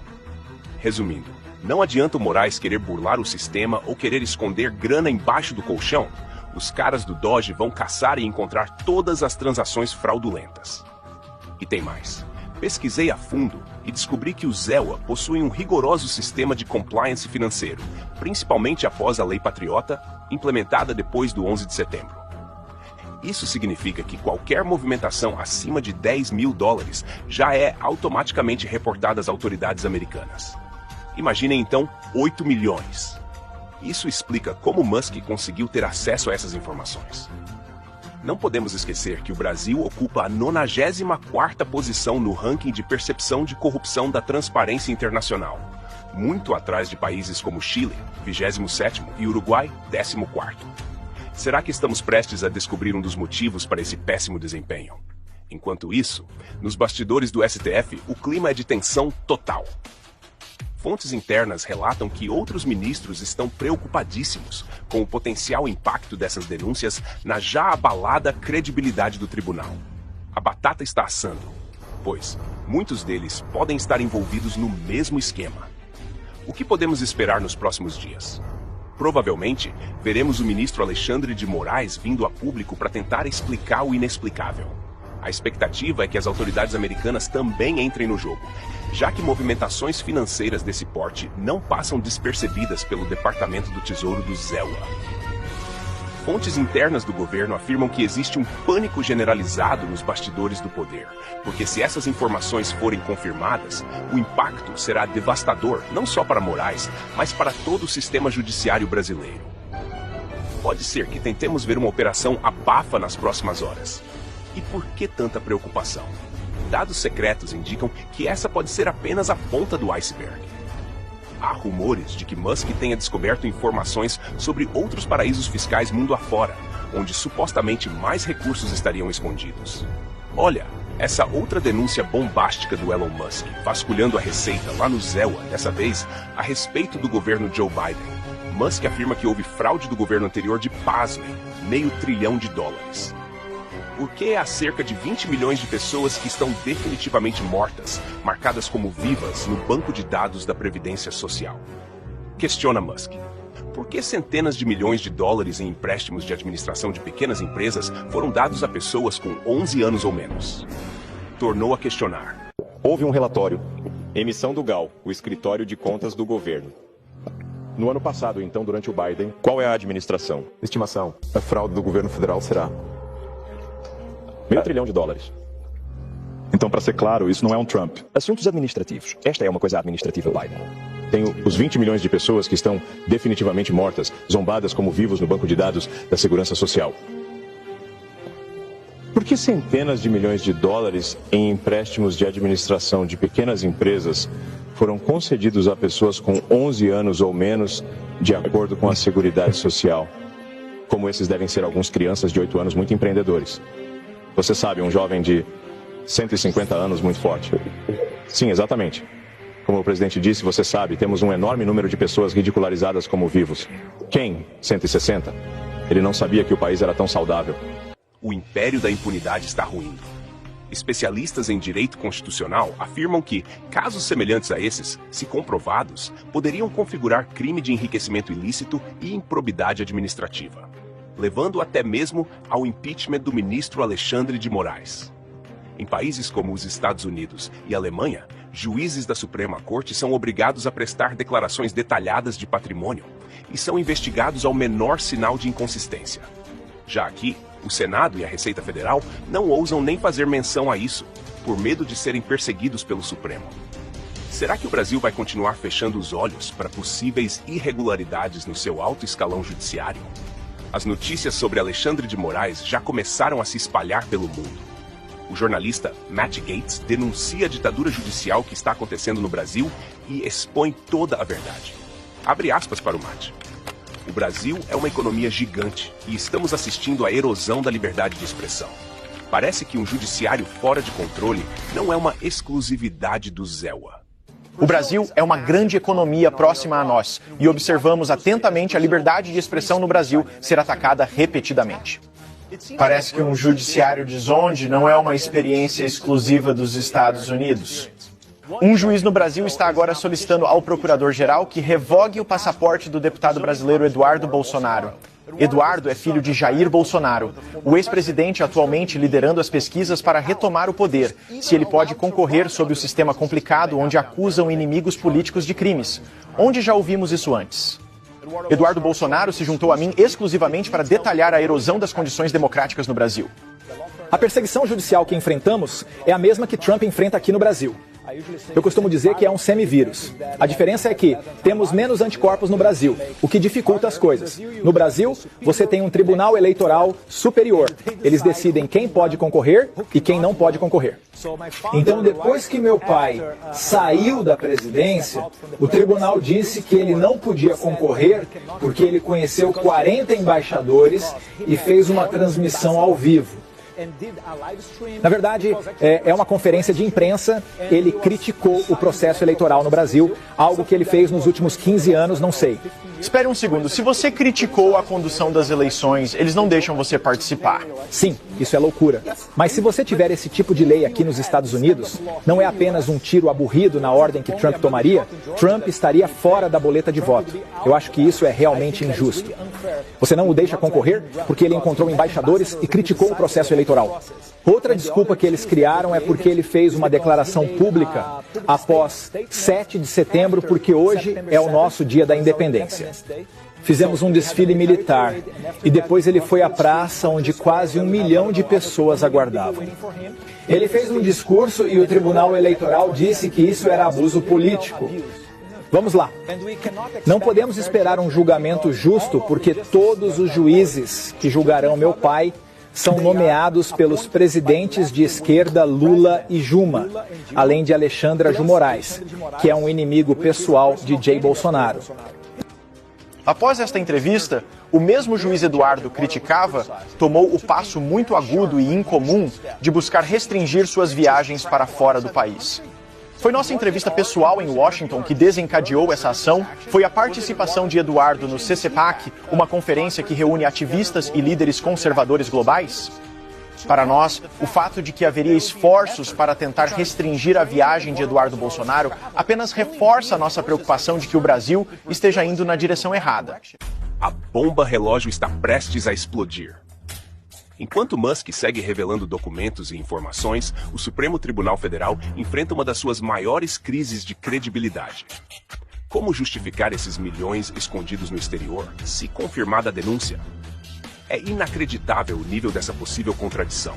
Resumindo, não adianta o Moraes querer burlar o sistema ou querer esconder grana embaixo do colchão. Os caras do Doge vão caçar e encontrar todas as transações fraudulentas. E tem mais. Pesquisei a fundo e descobri que o ZEWA possui um rigoroso sistema de compliance financeiro, principalmente após a Lei Patriota, implementada depois do 11 de setembro. Isso significa que qualquer movimentação acima de $10 mil já é automaticamente reportada às autoridades americanas. Imaginem então 8 milhões. Isso explica como Musk conseguiu ter acesso a essas informações. Não podemos esquecer que o Brasil ocupa a 94ª posição no ranking de percepção de corrupção da Transparência Internacional, muito atrás de países como Chile, 27º, e Uruguai, 14º. Será que estamos prestes a descobrir um dos motivos para esse péssimo desempenho? Enquanto isso, nos bastidores do STF, o clima é de tensão total. Fontes internas relatam que outros ministros estão preocupadíssimos com o potencial impacto dessas denúncias na já abalada credibilidade do tribunal. A batata está assando, pois muitos deles podem estar envolvidos no mesmo esquema. O que podemos esperar nos próximos dias? Provavelmente, veremos o ministro Alexandre de Moraes vindo a público para tentar explicar o inexplicável. A expectativa é que as autoridades americanas também entrem no jogo, já que movimentações financeiras desse porte não passam despercebidas pelo Departamento do Tesouro do ZEWA. Fontes internas do governo afirmam que existe um pânico generalizado nos bastidores do poder, porque se essas informações forem confirmadas, o impacto será devastador não só para Moraes, mas para todo o sistema judiciário brasileiro. Pode ser que tentemos ver uma operação abafa nas próximas horas. E por que tanta preocupação? Dados secretos indicam que essa pode ser apenas a ponta do iceberg. Há rumores de que Musk tenha descoberto informações sobre outros paraísos fiscais mundo afora, onde supostamente mais recursos estariam escondidos. Olha, essa outra denúncia bombástica do Elon Musk, vasculhando a receita lá no ZEWA, dessa vez, a respeito do governo Joe Biden. Musk afirma que houve fraude do governo anterior de, pasmem, $500 bilhão. Porque há cerca de 20 milhões de pessoas que estão definitivamente mortas, marcadas como vivas no banco de dados da Previdência Social. Questiona Musk. Por que centenas de milhões de dólares em empréstimos de administração de pequenas empresas foram dados a pessoas com 11 anos ou menos? Tornou a questionar. Houve um relatório, emissão do GAO, o Escritório de Contas do Governo. No ano passado, então, durante o Biden, qual é a administração? Estimação, a fraude do governo federal será $500 bilhão. Então, para ser claro, isso não é um Trump. Assuntos administrativos. Esta é uma coisa administrativa, Biden. Tem os 20 milhões de pessoas que estão definitivamente mortas, zombadas como vivos no banco de dados da Segurança Social. Por que centenas de milhões de dólares em empréstimos de administração de pequenas empresas foram concedidos a pessoas com 11 anos ou menos, de acordo com a Seguridade Social? Como esses devem ser alguns crianças de 8 anos muito empreendedores. Você sabe, um jovem de 150 anos muito forte. Sim, exatamente. Como o presidente disse, você sabe, temos um enorme número de pessoas ridicularizadas como vivos. Quem? 160? Ele não sabia que o país era tão saudável. O império da impunidade está ruindo. Especialistas em direito constitucional afirmam que casos semelhantes a esses, se comprovados, poderiam configurar crime de enriquecimento ilícito e improbidade administrativa, levando até mesmo ao impeachment do ministro Alexandre de Moraes. Em países como os Estados Unidos e Alemanha, juízes da Suprema Corte são obrigados a prestar declarações detalhadas de patrimônio e são investigados ao menor sinal de inconsistência. Já aqui, o Senado e a Receita Federal não ousam nem fazer menção a isso, por medo de serem perseguidos pelo Supremo. Será que o Brasil vai continuar fechando os olhos para possíveis irregularidades no seu alto escalão judiciário? As notícias sobre Alexandre de Moraes já começaram a se espalhar pelo mundo. O jornalista Matt Gaetz denuncia a ditadura judicial que está acontecendo no Brasil e expõe toda a verdade. Abre aspas para o Matt. O Brasil é uma economia gigante e estamos assistindo à erosão da liberdade de expressão. Parece que um judiciário fora de controle não é uma exclusividade do ZEWA. O Brasil é uma grande economia próxima a nós e observamos atentamente a liberdade de expressão no Brasil ser atacada repetidamente. Parece que um judiciário desonde não é uma experiência exclusiva dos Estados Unidos. Um juiz no Brasil está agora solicitando ao procurador-geral que revogue o passaporte do deputado brasileiro Eduardo Bolsonaro. Eduardo é filho de Jair Bolsonaro, o ex-presidente atualmente liderando as pesquisas para retomar o poder, se ele pode concorrer sob o sistema complicado onde acusam inimigos políticos de crimes. Onde já ouvimos isso antes? Eduardo Bolsonaro se juntou a mim exclusivamente para detalhar a erosão das condições democráticas no Brasil. A perseguição judicial que enfrentamos é a mesma que Trump enfrenta aqui no Brasil. Eu costumo dizer que é um semivírus. A diferença é que temos menos anticorpos no Brasil, o que dificulta as coisas. No Brasil, você tem um tribunal eleitoral superior. Eles decidem quem pode concorrer e quem não pode concorrer. Então, depois que meu pai saiu da presidência, o tribunal disse que ele não podia concorrer porque ele conheceu 40 embaixadores e fez uma transmissão ao vivo. Na verdade, é uma conferência de imprensa. Ele criticou o processo eleitoral no Brasil, algo que ele fez nos últimos 15 anos, não sei. Espere um segundo, se você criticou a condução das eleições, eles não deixam você participar? Sim, isso é loucura. Mas se você tiver esse tipo de lei aqui nos Estados Unidos, não é apenas um tiro aburrido na ordem que Trump tomaria, Trump estaria fora da boleta de voto. Eu acho que isso é realmente injusto. Você não o deixa concorrer porque ele encontrou embaixadores e criticou o processo eleitoral. Outra desculpa que eles criaram é porque ele fez uma declaração pública após 7 de setembro, porque hoje é o nosso dia da independência. Fizemos um desfile militar e depois ele foi à praça onde quase 1 milhão de pessoas aguardavam. Ele fez um discurso e o Tribunal Eleitoral disse que isso era abuso político. Vamos lá. Não podemos esperar um julgamento justo porque todos os juízes que julgarão meu pai são nomeados pelos presidentes de esquerda Lula e Juma, além de Alexandra Ju Moraes, que é um inimigo pessoal de Jair Bolsonaro. Após esta entrevista, o mesmo juiz Eduardo criticava, tomou o passo muito agudo e incomum de buscar restringir suas viagens para fora do país. Foi nossa entrevista pessoal em Washington que desencadeou essa ação? Foi a participação de Eduardo no CCPAC, uma conferência que reúne ativistas e líderes conservadores globais? Para nós, o fato de que haveria esforços para tentar restringir a viagem de Eduardo Bolsonaro apenas reforça a nossa preocupação de que o Brasil esteja indo na direção errada. A bomba relógio está prestes a explodir. Enquanto Musk segue revelando documentos e informações, o Supremo Tribunal Federal enfrenta uma das suas maiores crises de credibilidade. Como justificar esses milhões escondidos no exterior, se confirmada a denúncia? É inacreditável o nível dessa possível contradição.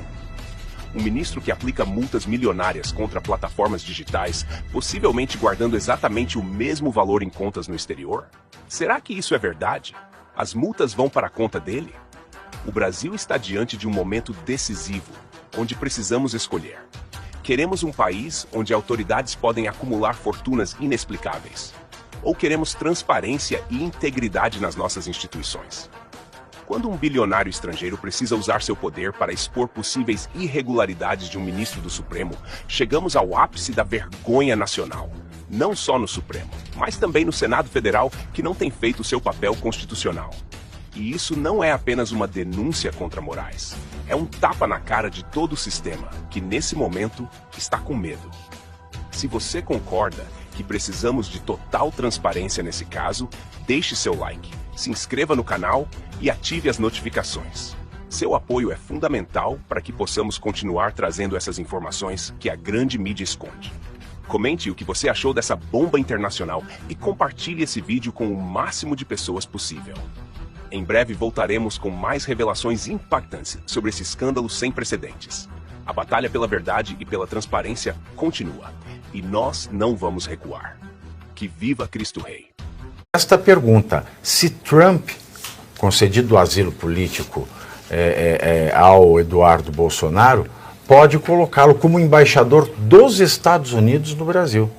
Um ministro que aplica multas milionárias contra plataformas digitais, possivelmente guardando exatamente o mesmo valor em contas no exterior? Será que isso é verdade? As multas vão para a conta dele? O Brasil está diante de um momento decisivo, onde precisamos escolher. Queremos um país onde autoridades podem acumular fortunas inexplicáveis? Ou queremos transparência e integridade nas nossas instituições? Quando um bilionário estrangeiro precisa usar seu poder para expor possíveis irregularidades de um ministro do Supremo, chegamos ao ápice da vergonha nacional. Não só no Supremo, mas também no Senado Federal, que não tem feito seu papel constitucional. E isso não é apenas uma denúncia contra Moraes. É um tapa na cara de todo o sistema, que nesse momento está com medo. Se você concorda que precisamos de total transparência nesse caso, deixe seu like, se inscreva no canal e ative as notificações. Seu apoio é fundamental para que possamos continuar trazendo essas informações que a grande mídia esconde. Comente o que você achou dessa bomba internacional e compartilhe esse vídeo com o máximo de pessoas possível. Em breve voltaremos com mais revelações impactantes sobre esse escândalo sem precedentes. A batalha pela verdade e pela transparência continua. E nós não vamos recuar. Que viva Cristo Rei! Esta pergunta, se Trump, concedido o asilo político ao Eduardo Bolsonaro, pode colocá-lo como embaixador dos Estados Unidos no Brasil.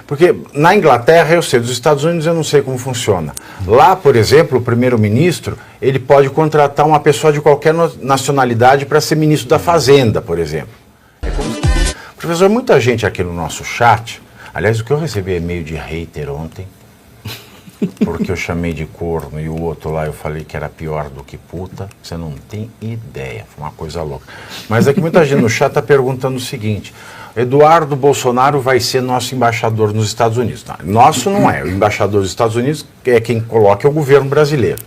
Porque na Inglaterra, eu sei, dos Estados Unidos eu não sei como funciona. Lá, por exemplo, o primeiro-ministro, ele pode contratar uma pessoa de qualquer nacionalidade para ser ministro da Fazenda, por exemplo. Professor, muita gente aqui no nosso chat, aliás, o que eu recebi e-mail de hater ontem, porque eu chamei de corno e o outro lá eu falei que era pior do que puta, você não tem ideia, foi uma coisa louca. Mas é que muita gente no chat está perguntando o seguinte: Eduardo Bolsonaro vai ser nosso embaixador nos Estados Unidos. Não, nosso não é, o embaixador dos Estados Unidos é quem coloca, é o governo brasileiro.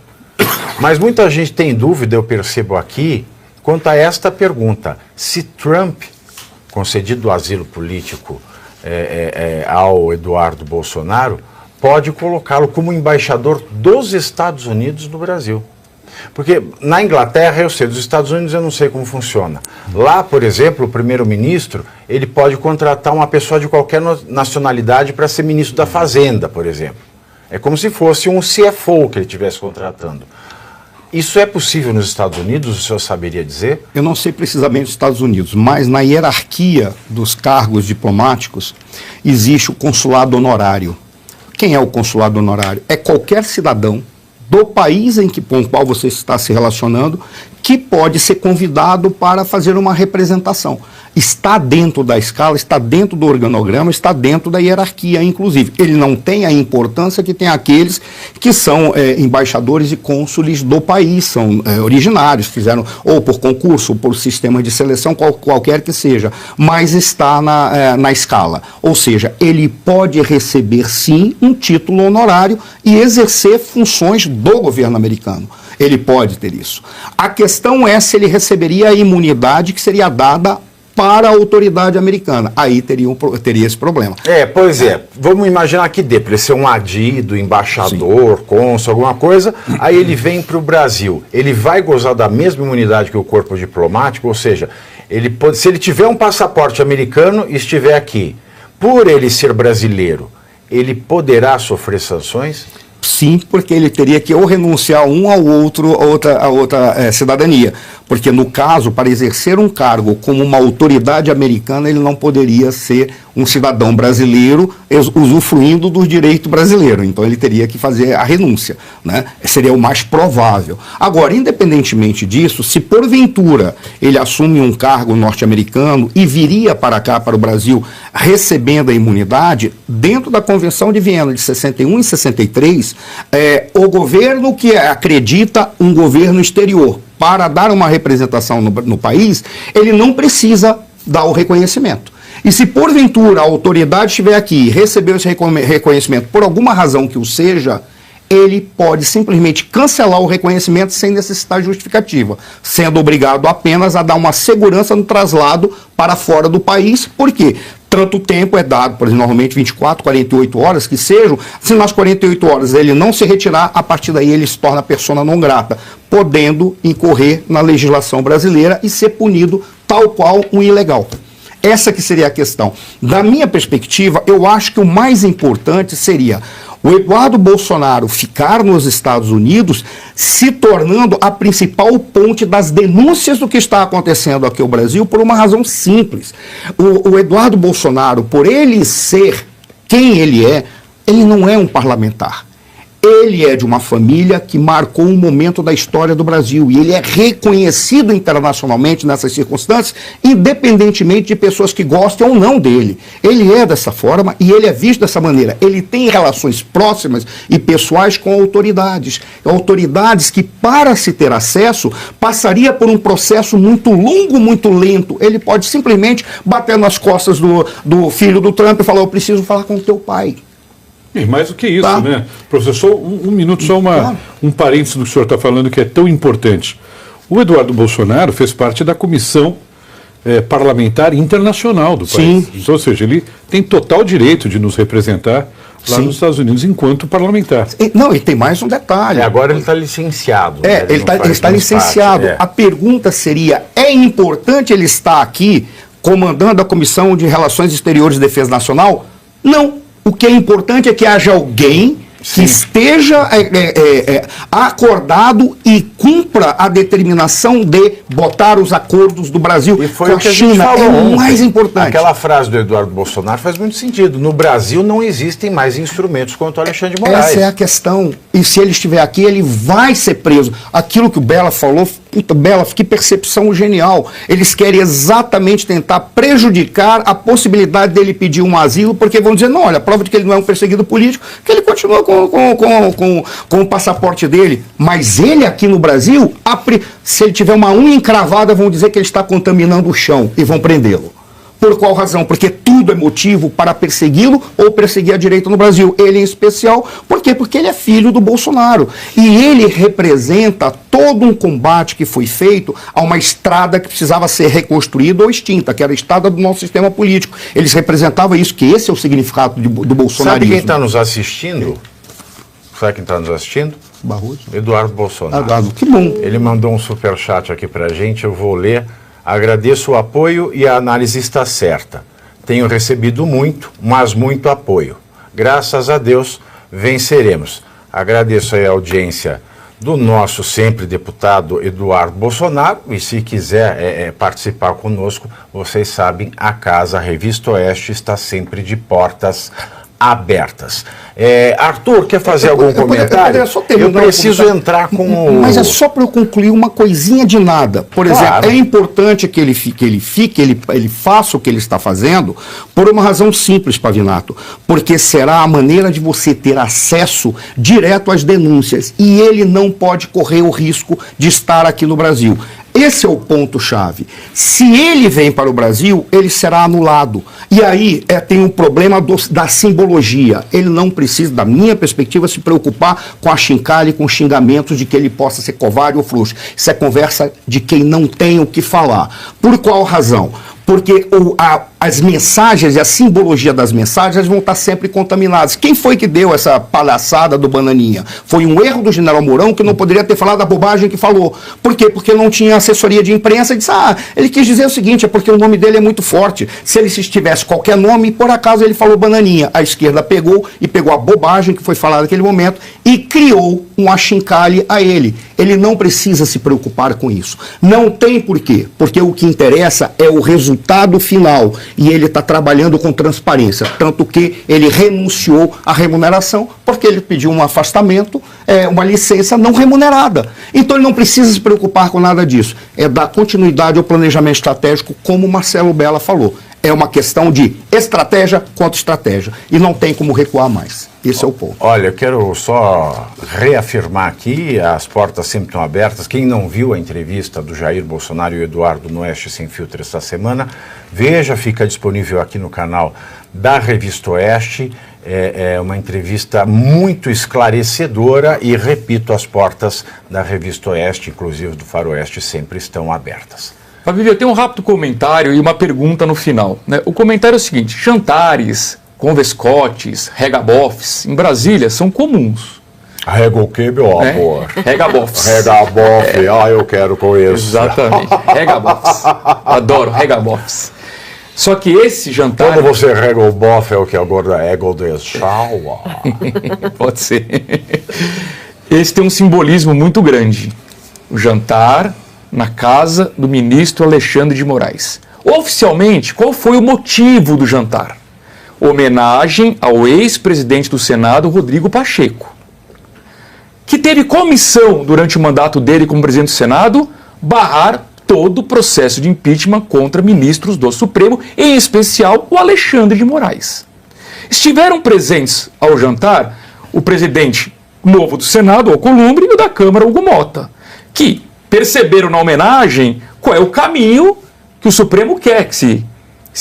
Mas muita gente tem dúvida, eu percebo aqui, quanto a esta pergunta: se Trump, concedido o asilo político ao Eduardo Bolsonaro, pode colocá-lo como embaixador dos Estados Unidos no Brasil. Porque na Inglaterra, eu sei, dos Estados Unidos eu não sei como funciona. Lá, por exemplo, o primeiro-ministro, ele pode contratar uma pessoa de qualquer nacionalidade para ser ministro da Fazenda, por exemplo. É como se fosse um CFO que ele estivesse contratando. Isso é possível nos Estados Unidos, o senhor saberia dizer? Eu não sei precisamente dos Estados Unidos, mas na hierarquia dos cargos diplomáticos existe o consulado honorário. Quem é o consulado honorário? É qualquer cidadão do país com o qual você está se relacionando que pode ser convidado para fazer uma representação. Está dentro da escala, está dentro do organograma, está dentro da hierarquia, inclusive. Ele não tem a importância que tem aqueles que são embaixadores e cônsules do país, são originários, fizeram ou por concurso, ou por sistema de seleção, qualquer que seja, mas está na escala. Ou seja, ele pode receber, sim, um título honorário e exercer funções do governo americano. Ele pode ter isso. A questão é se ele receberia a imunidade que seria dada para a autoridade americana. Aí teria esse problema. Pois é. Vamos imaginar que dê para ele ser um adido, embaixador, cônsul, alguma coisa, aí ele vem para o Brasil. Ele vai gozar da mesma imunidade que o corpo diplomático, ou seja, se ele tiver um passaporte americano e estiver aqui, por ele ser brasileiro, ele poderá sofrer sanções? Sim, porque ele teria que ou renunciar um ao outro, a outra cidadania. Porque, no caso, para exercer um cargo como uma autoridade americana, ele não poderia ser um cidadão brasileiro usufruindo do direito brasileiro. Então, ele teria que fazer a renúncia, né? Seria o mais provável. Agora, independentemente disso, se porventura ele assume um cargo norte-americano e viria para cá, para o Brasil, recebendo a imunidade, dentro da Convenção de Viena de 61 e 63, o governo que acredita um governo exterior para dar uma representação no país, ele não precisa dar o reconhecimento. E se porventura a autoridade estiver aqui e recebeu esse reconhecimento por alguma razão que o seja, ele pode simplesmente cancelar o reconhecimento sem necessitar de justificativa, sendo obrigado apenas a dar uma segurança no traslado para fora do país. Por quê? Tanto tempo é dado, por exemplo, normalmente 24, 48 horas, que sejam, se nas 48 horas ele não se retirar, a partir daí ele se torna persona non grata, podendo incorrer na legislação brasileira e ser punido tal qual um ilegal. Essa que seria a questão. Da minha perspectiva, eu acho que o mais importante seria o Eduardo Bolsonaro ficar nos Estados Unidos, se tornando a principal ponte das denúncias do que está acontecendo aqui no Brasil, por uma razão simples. O Eduardo Bolsonaro, por ele ser quem ele não é um parlamentar. Ele é de uma família que marcou um momento da história do Brasil e ele é reconhecido internacionalmente nessas circunstâncias, independentemente de pessoas que gostem ou não dele. Ele é dessa forma e ele é visto dessa maneira. Ele tem relações próximas e pessoais com autoridades. Autoridades que, para se ter acesso, passaria por um processo muito longo, muito lento. Ele pode simplesmente bater nas costas do filho do Trump e falar: eu preciso falar com o teu pai. E mais do que isso, né? Professor, um minuto, só um parênteses do que o senhor está falando que é tão importante. O Eduardo Bolsonaro fez parte da comissão parlamentar internacional do país. Ou seja, ele tem total direito de nos representar lá nos Estados Unidos enquanto parlamentar. Não, e tem mais um detalhe. Agora ele está licenciado. Ele está licenciado. A pergunta seria: é importante ele estar aqui comandando a Comissão de Relações Exteriores e Defesa Nacional? Não. O que é importante é que haja alguém que esteja acordado e cumpra a determinação de botar os acordos do Brasil E foi com o a que a gente China. falou É ontem. o mais importante. Aquela frase do Eduardo Bolsonaro faz muito sentido. No Brasil não existem mais instrumentos contra o Alexandre de Moraes. Essa é a questão. E se ele estiver aqui, ele vai ser preso. Aquilo que o Bela falou, puta, Bela, que percepção genial. Eles querem exatamente tentar prejudicar a possibilidade dele pedir um asilo, porque vão dizer, não, olha, a prova de que ele não é um perseguido político, que ele continua com o passaporte dele. Mas ele aqui no Brasil, se ele tiver uma unha encravada, vão dizer que ele está contaminando o chão e vão prendê-lo. Por qual razão? Porque tudo é motivo para persegui-lo ou perseguir a direita no Brasil. Ele em especial, por quê? Porque ele é filho do Bolsonaro. E ele representa todo um combate que foi feito a uma estrada que precisava ser reconstruída ou extinta, que era a estrada do nosso sistema político. Eles representavam isso, que esse é o significado do bolsonarismo. Sabe quem está nos assistindo? Sabe quem está nos assistindo? Barroso. Eduardo Bolsonaro. Eduardo, que bom. Ele mandou um superchat aqui pra gente, eu vou ler. Agradeço o apoio e a análise está certa. Tenho recebido muito, mas muito apoio. Graças a Deus, venceremos. Agradeço aí a audiência do nosso sempre deputado Eduardo Bolsonaro, e se quiser participar conosco, vocês sabem, a casa, a Revista Oeste, está sempre de portas abertas. Arthur, quer fazer algum comentário? Eu preciso entrar com Mas é só para eu concluir uma coisinha de nada. Por exemplo, é importante que ele faça o que ele está fazendo por uma razão simples, Pavinato, porque será a maneira de você ter acesso direto às denúncias, e ele não pode correr o risco de estar aqui no Brasil. Esse é o ponto-chave. Se ele vem para o Brasil, ele será anulado. E aí tem um problema da simbologia. Ele não precisa, da minha perspectiva, se preocupar com a chincalha e com xingamentos de que ele possa ser covarde ou frouxo. Isso é conversa de quem não tem o que falar. Por qual razão? Porque as mensagens e a simbologia das mensagens vão estar sempre contaminadas. Quem foi que deu essa palhaçada do Bananinha? Foi um erro do general Mourão, que não poderia ter falado a bobagem que falou. Por quê? Porque não tinha assessoria de imprensa e disse, ele quis dizer o seguinte, é porque o nome dele é muito forte. Se ele tivesse qualquer nome, por acaso ele falou Bananinha. A esquerda pegou a bobagem que foi falada naquele momento e criou um achincalhe a ele. Ele não precisa se preocupar com isso. Não tem porquê, porque o que interessa é o resultado final, e ele está trabalhando com transparência, tanto que ele renunciou à remuneração, porque ele pediu um afastamento, uma licença não remunerada. Então ele não precisa se preocupar com nada disso. É dar continuidade ao planejamento estratégico, como o Marcelo Bella falou. É uma questão de estratégia contra estratégia, e não tem como recuar mais. Esse é o ponto. Olha, eu quero só reafirmar aqui, as portas sempre estão abertas. Quem não viu a entrevista do Jair Bolsonaro e o Eduardo no Oeste Sem Filtro esta semana, veja, fica disponível aqui no canal da Revista Oeste. É uma entrevista muito esclarecedora e, repito, as portas da Revista Oeste, inclusive do Faroeste, sempre estão abertas. Fabio, eu tenho um rápido comentário e uma pergunta no final, né? O comentário é o seguinte: jantares, convescotes, regabofes em Brasília são comuns. Rega o quê, meu amor? Regabofes. Regabofe, eu quero com isso. Exatamente, regabofes. Adoro regabofes. Só que esse jantar... Quando você rega o bofe, é o que agora é o deixar. Pode ser. Esse tem um simbolismo muito grande. O jantar na casa do ministro Alexandre de Moraes. Oficialmente, qual foi o motivo do jantar? Homenagem ao ex-presidente do Senado, Rodrigo Pacheco, que teve comissão durante o mandato dele como presidente do Senado barrar todo o processo de impeachment contra ministros do Supremo, em especial o Alexandre de Moraes. Estiveram presentes ao jantar o presidente novo do Senado, Alcolumbre, e o da Câmara, Hugo Mota, que perceberam na homenagem qual é o caminho que o Supremo quer que se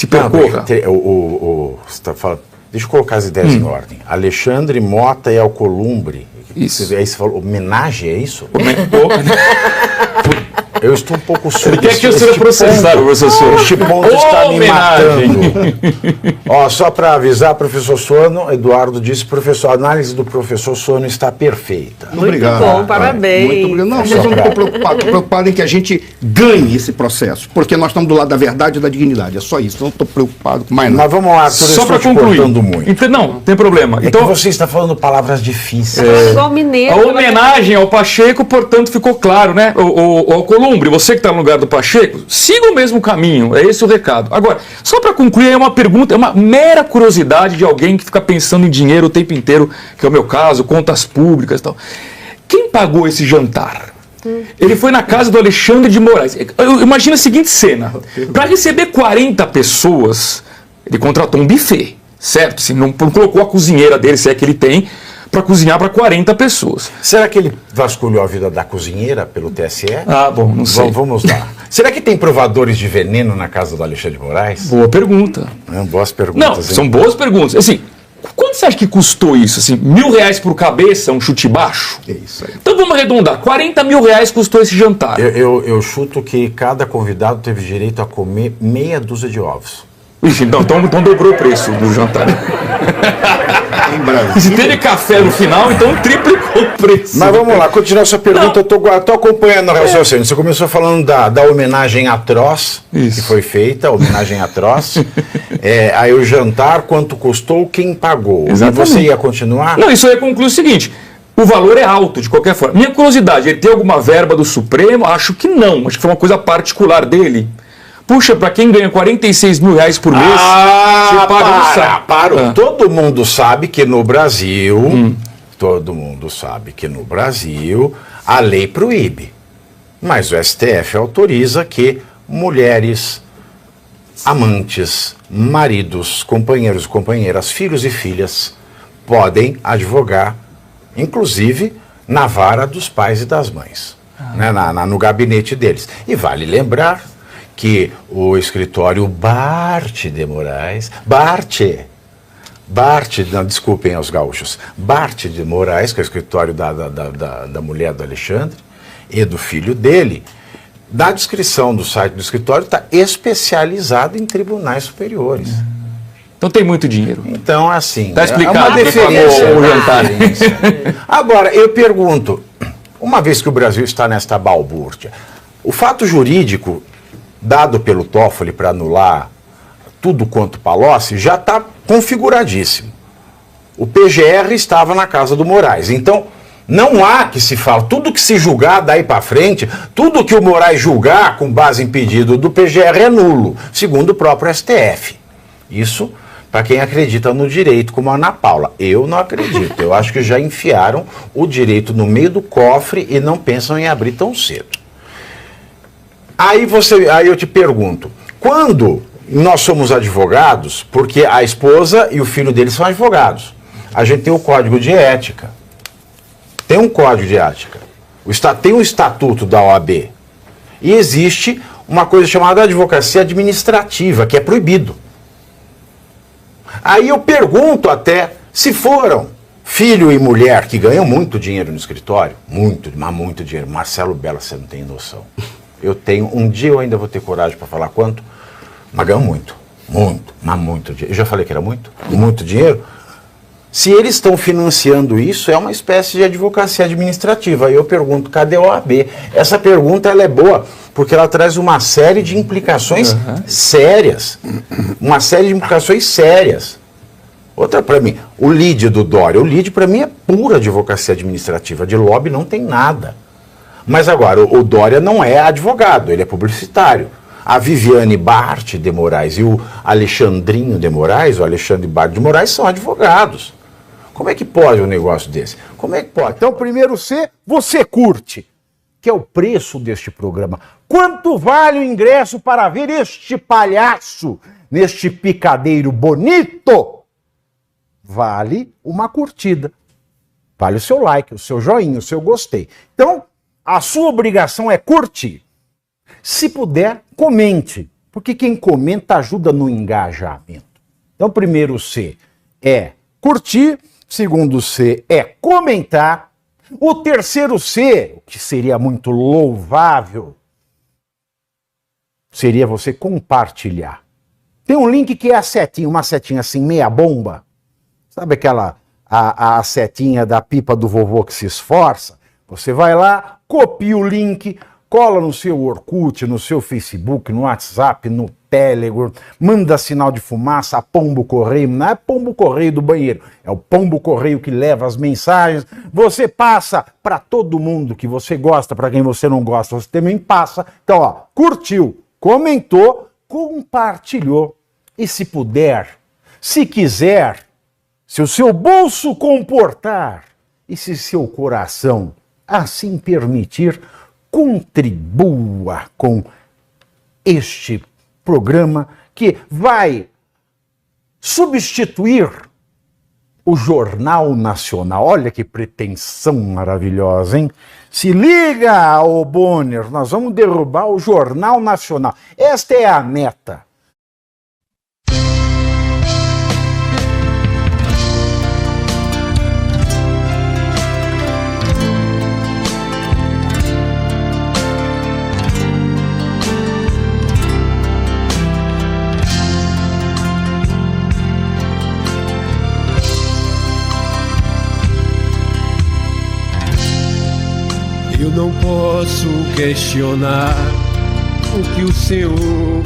percorra. Você tá falando, deixa eu colocar as ideias em ordem. Alexandre, Mota e Alcolumbre. Isso. Aí você falou, homenagem, é isso? Eu estou um pouco surdo. Ele quer que eu seja processado, professor. Este ponto está me Homenagem. matando. Ó, só para avisar, professor Suano, Eduardo disse, professor, a análise do professor Suano está perfeita. Muito obrigado. Bom, parabéns. Muito obrigado. Não, mas eu não estou preocupado. Estou preocupado em que a gente ganhe esse processo, porque nós estamos do lado da verdade e da dignidade. É só isso. Não estou preocupado com mais nada. Mas vamos lá, Arthur, Só para concluir. muito. Então, não, tem problema. É Então, que você está falando palavras difíceis. Igual mineiro. a homenagem ao Pacheco, portanto, ficou claro, né? O Alcolumbre, você que está no lugar do Pacheco, siga o mesmo caminho, é esse o recado. Agora, só para concluir, é uma pergunta, é uma mera curiosidade de alguém que fica pensando em dinheiro o tempo inteiro, que é o meu caso, contas públicas e tal. Quem pagou esse jantar? Ele foi na casa do Alexandre de Moraes. Imagina a seguinte cena. Para receber 40 pessoas, ele contratou um buffet, certo? Se não colocou a cozinheira dele, se é que ele tem, para cozinhar para 40 pessoas. Será que ele vasculhou a vida da cozinheira pelo TSE? Ah, bom, não sei. Vamos lá. Será que tem provadores de veneno na casa do Alexandre de Moraes? Boa pergunta. Boas perguntas. Não, são boas perguntas. Assim, quanto você acha que custou isso? Assim, R$1.000 por cabeça, um chute baixo? É isso aí. Então vamos arredondar. R$40 mil custou esse jantar. Eu chuto que cada convidado teve direito a comer meia dúzia de ovos. Ixi, então dobrou o preço do jantar. Em Brasília. E se teve café no final, então triplicou o preço. Mas vamos lá, continuar sua pergunta. Eu tô acompanhando o raciocínio. Você começou falando da homenagem atroz que foi feita, homenagem atroz. Aí o jantar, quanto custou, quem pagou? Exatamente. E você ia continuar? Não, isso aí conclui o seguinte. O valor é alto, de qualquer forma. Minha curiosidade, ele tem alguma verba do Supremo? Acho que não. Acho que foi uma coisa particular dele. Puxa, para quem ganha R$46 mil por mês, você paga no Todo mundo sabe que no Brasil, a lei proíbe. Mas o STF autoriza que mulheres, amantes, maridos, companheiros, companheiras, filhos e filhas podem advogar, inclusive na vara dos pais e das mães, né, no gabinete deles. E vale lembrar que o escritório Bart de Moraes, não, desculpem aos gaúchos, Bart de Moraes, que é o escritório da mulher do Alexandre e do filho dele, na descrição do site do escritório está especializado em tribunais superiores. Então tem muito dinheiro. Então, assim, tá explicado, é uma deferência. jantar. Agora, eu pergunto, uma vez que o Brasil está nesta balbúrdia, o fato jurídico dado pelo Toffoli para anular tudo quanto Palocci já está configuradíssimo. O PGR estava na casa do Moraes. Então, não há que se falar. Tudo que se julgar daí para frente, tudo que o Moraes julgar com base em pedido do PGR é nulo, segundo o próprio STF. Isso para quem acredita no direito, como a Ana Paula. Eu não acredito. Eu acho que já enfiaram o direito no meio do cofre e não pensam em abrir tão cedo. Aí eu te pergunto, quando nós somos advogados, porque a esposa e o filho deles são advogados, a gente tem o código de ética, tem um código de ética, tem um estatuto da OAB, e existe uma coisa chamada advocacia administrativa, que é proibido. Aí eu pergunto até, se foram filho e mulher que ganham muito dinheiro no escritório, muito dinheiro, Marcelo Bella, você não tem noção. Um dia eu ainda vou ter coragem para falar quanto, mas ganham muito dinheiro. Eu já falei que era muito dinheiro. Se eles estão financiando isso, é uma espécie de advocacia administrativa. Aí eu pergunto, cadê a OAB? Essa pergunta ela é boa, porque ela traz uma série de implicações sérias. Uma série de implicações sérias. Outra para mim, o lead do Dória. O lead para mim é pura advocacia administrativa. De lobby não tem nada. Mas agora, o Dória não é advogado, ele é publicitário. A Viviane Bart de Moraes e o Alexandrinho de Moraes, o Alexandre Bart de Moraes, são advogados. Como é que pode um negócio desse? Como é que pode? Então, primeiro C, você curte, que é o preço deste programa. Quanto vale o ingresso para ver este palhaço neste picadeiro bonito? Vale uma curtida. Vale o seu like, o seu joinha, o seu gostei. Então, a sua obrigação é curtir. Se puder, comente, porque quem comenta ajuda no engajamento. Então, primeiro C é curtir, segundo C é comentar, o terceiro C, o que seria muito louvável, seria você compartilhar. Tem um link que é a setinha, uma setinha assim, meia bomba. Sabe aquela, a setinha da pipa do vovô que se esforça? Você vai lá, copia o link, cola no seu Orkut, no seu Facebook, no WhatsApp, no Telegram, manda sinal de fumaça, pombo correio, não é pombo correio do banheiro, é o pombo correio que leva as mensagens, você passa para todo mundo que você gosta, para quem você não gosta, você também passa. Então, ó, curtiu, comentou, compartilhou, e se puder, se quiser, se o seu bolso comportar, e se seu coração assim permitir, contribua com este programa que vai substituir o Jornal Nacional. Olha que pretensão maravilhosa, hein? Se liga, ô Bonner, nós vamos derrubar o Jornal Nacional. Esta é a meta. Eu não posso questionar o que o Senhor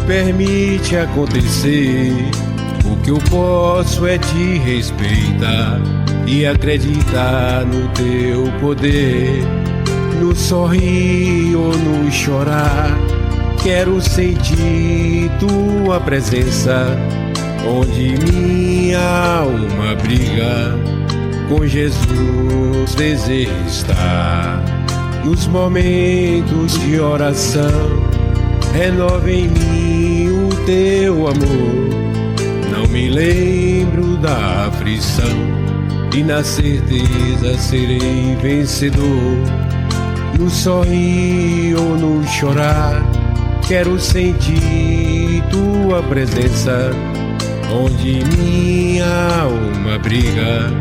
permite acontecer. O que eu posso é te respeitar e acreditar no teu poder. No sorrir ou no chorar, quero sentir tua presença, onde minha alma briga, com Jesus desejo estar. Nos momentos de oração, renova em mim o teu amor. Não me lembro da aflição e na certeza serei vencedor. No sorrir ou no chorar, quero sentir tua presença, onde minha alma briga,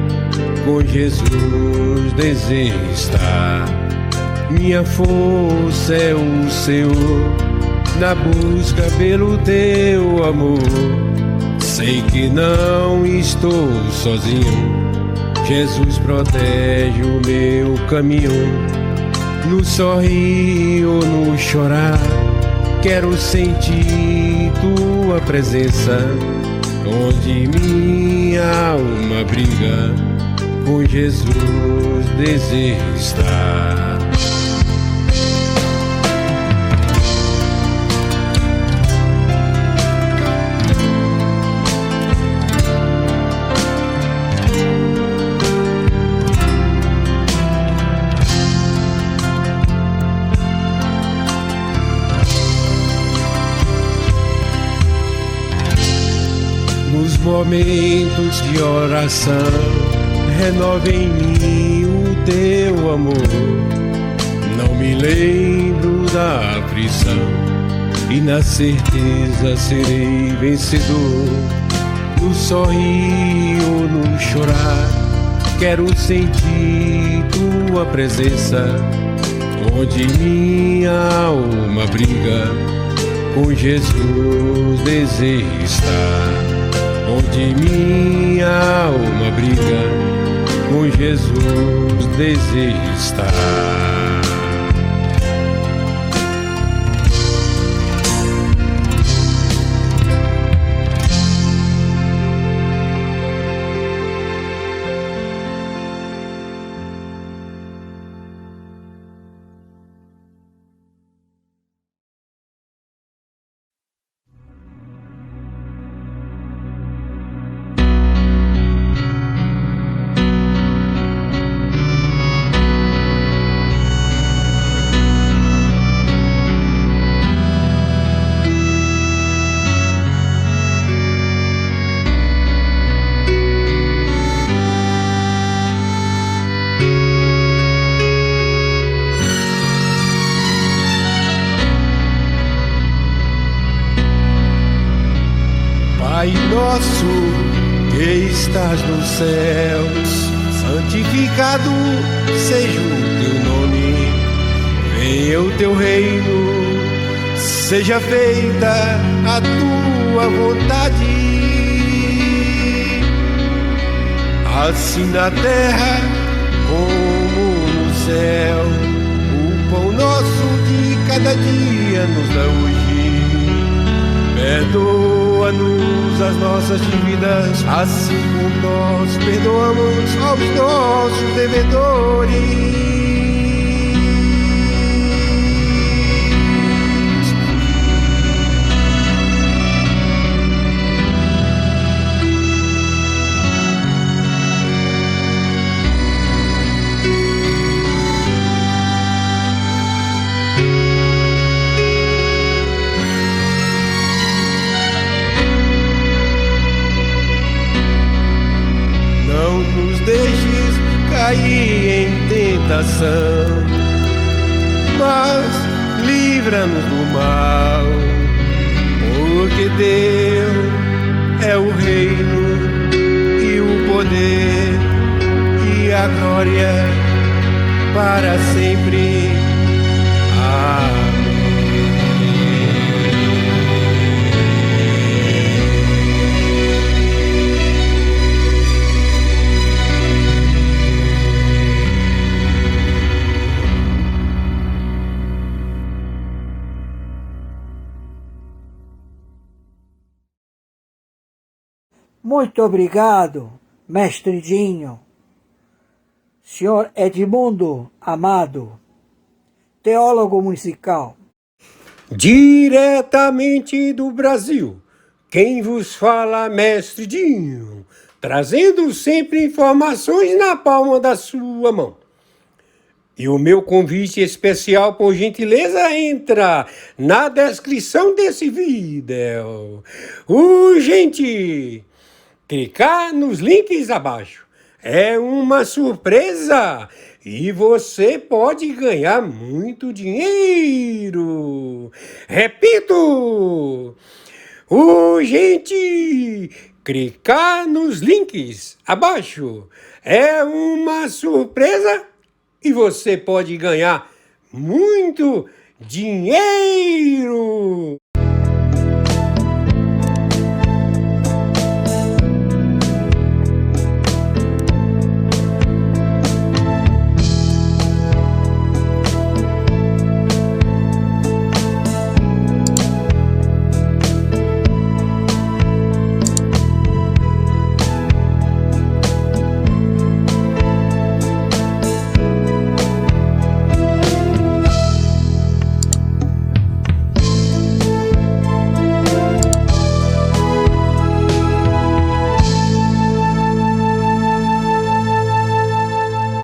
com Jesus desejo estar. Minha força é o Senhor, na busca pelo teu amor. Sei que não estou sozinho, Jesus protege o meu caminho. No sorrir ou no chorar, quero sentir tua presença, onde minha alma briga, com Jesus desejo estar. Momentos de oração, renova em mim o teu amor. Não me lembro da aflição e na certeza serei vencedor. No sorrir ou no chorar, quero sentir tua presença, onde minha alma briga, com Jesus desejo estar. Onde minha alma briga, com Jesus desejo estar. Pai nosso que estás nos céus, santificado seja o teu nome. Venha o teu reino, seja feita a tua vontade, assim na terra como no céu. O pão nosso de cada dia nos dá hoje. Perdoa-nos as nossas dívidas, assim como nós perdoamos aos nossos devedores. Deixes cair em tentação, mas livra-nos do mal, porque teu é o reino e o poder e a glória para sempre. Amém. Muito obrigado, mestre Dinho. Senhor Edmundo Amado, teólogo musical. Diretamente do Brasil, quem vos fala, mestre Dinho, trazendo sempre informações na palma da sua mão. E o meu convite especial, por gentileza, entra na descrição desse vídeo. Urgente! Clicar nos links abaixo. É uma surpresa e você pode ganhar muito dinheiro. Repito! Urgente! Clicar nos links abaixo. É uma surpresa e você pode ganhar muito dinheiro.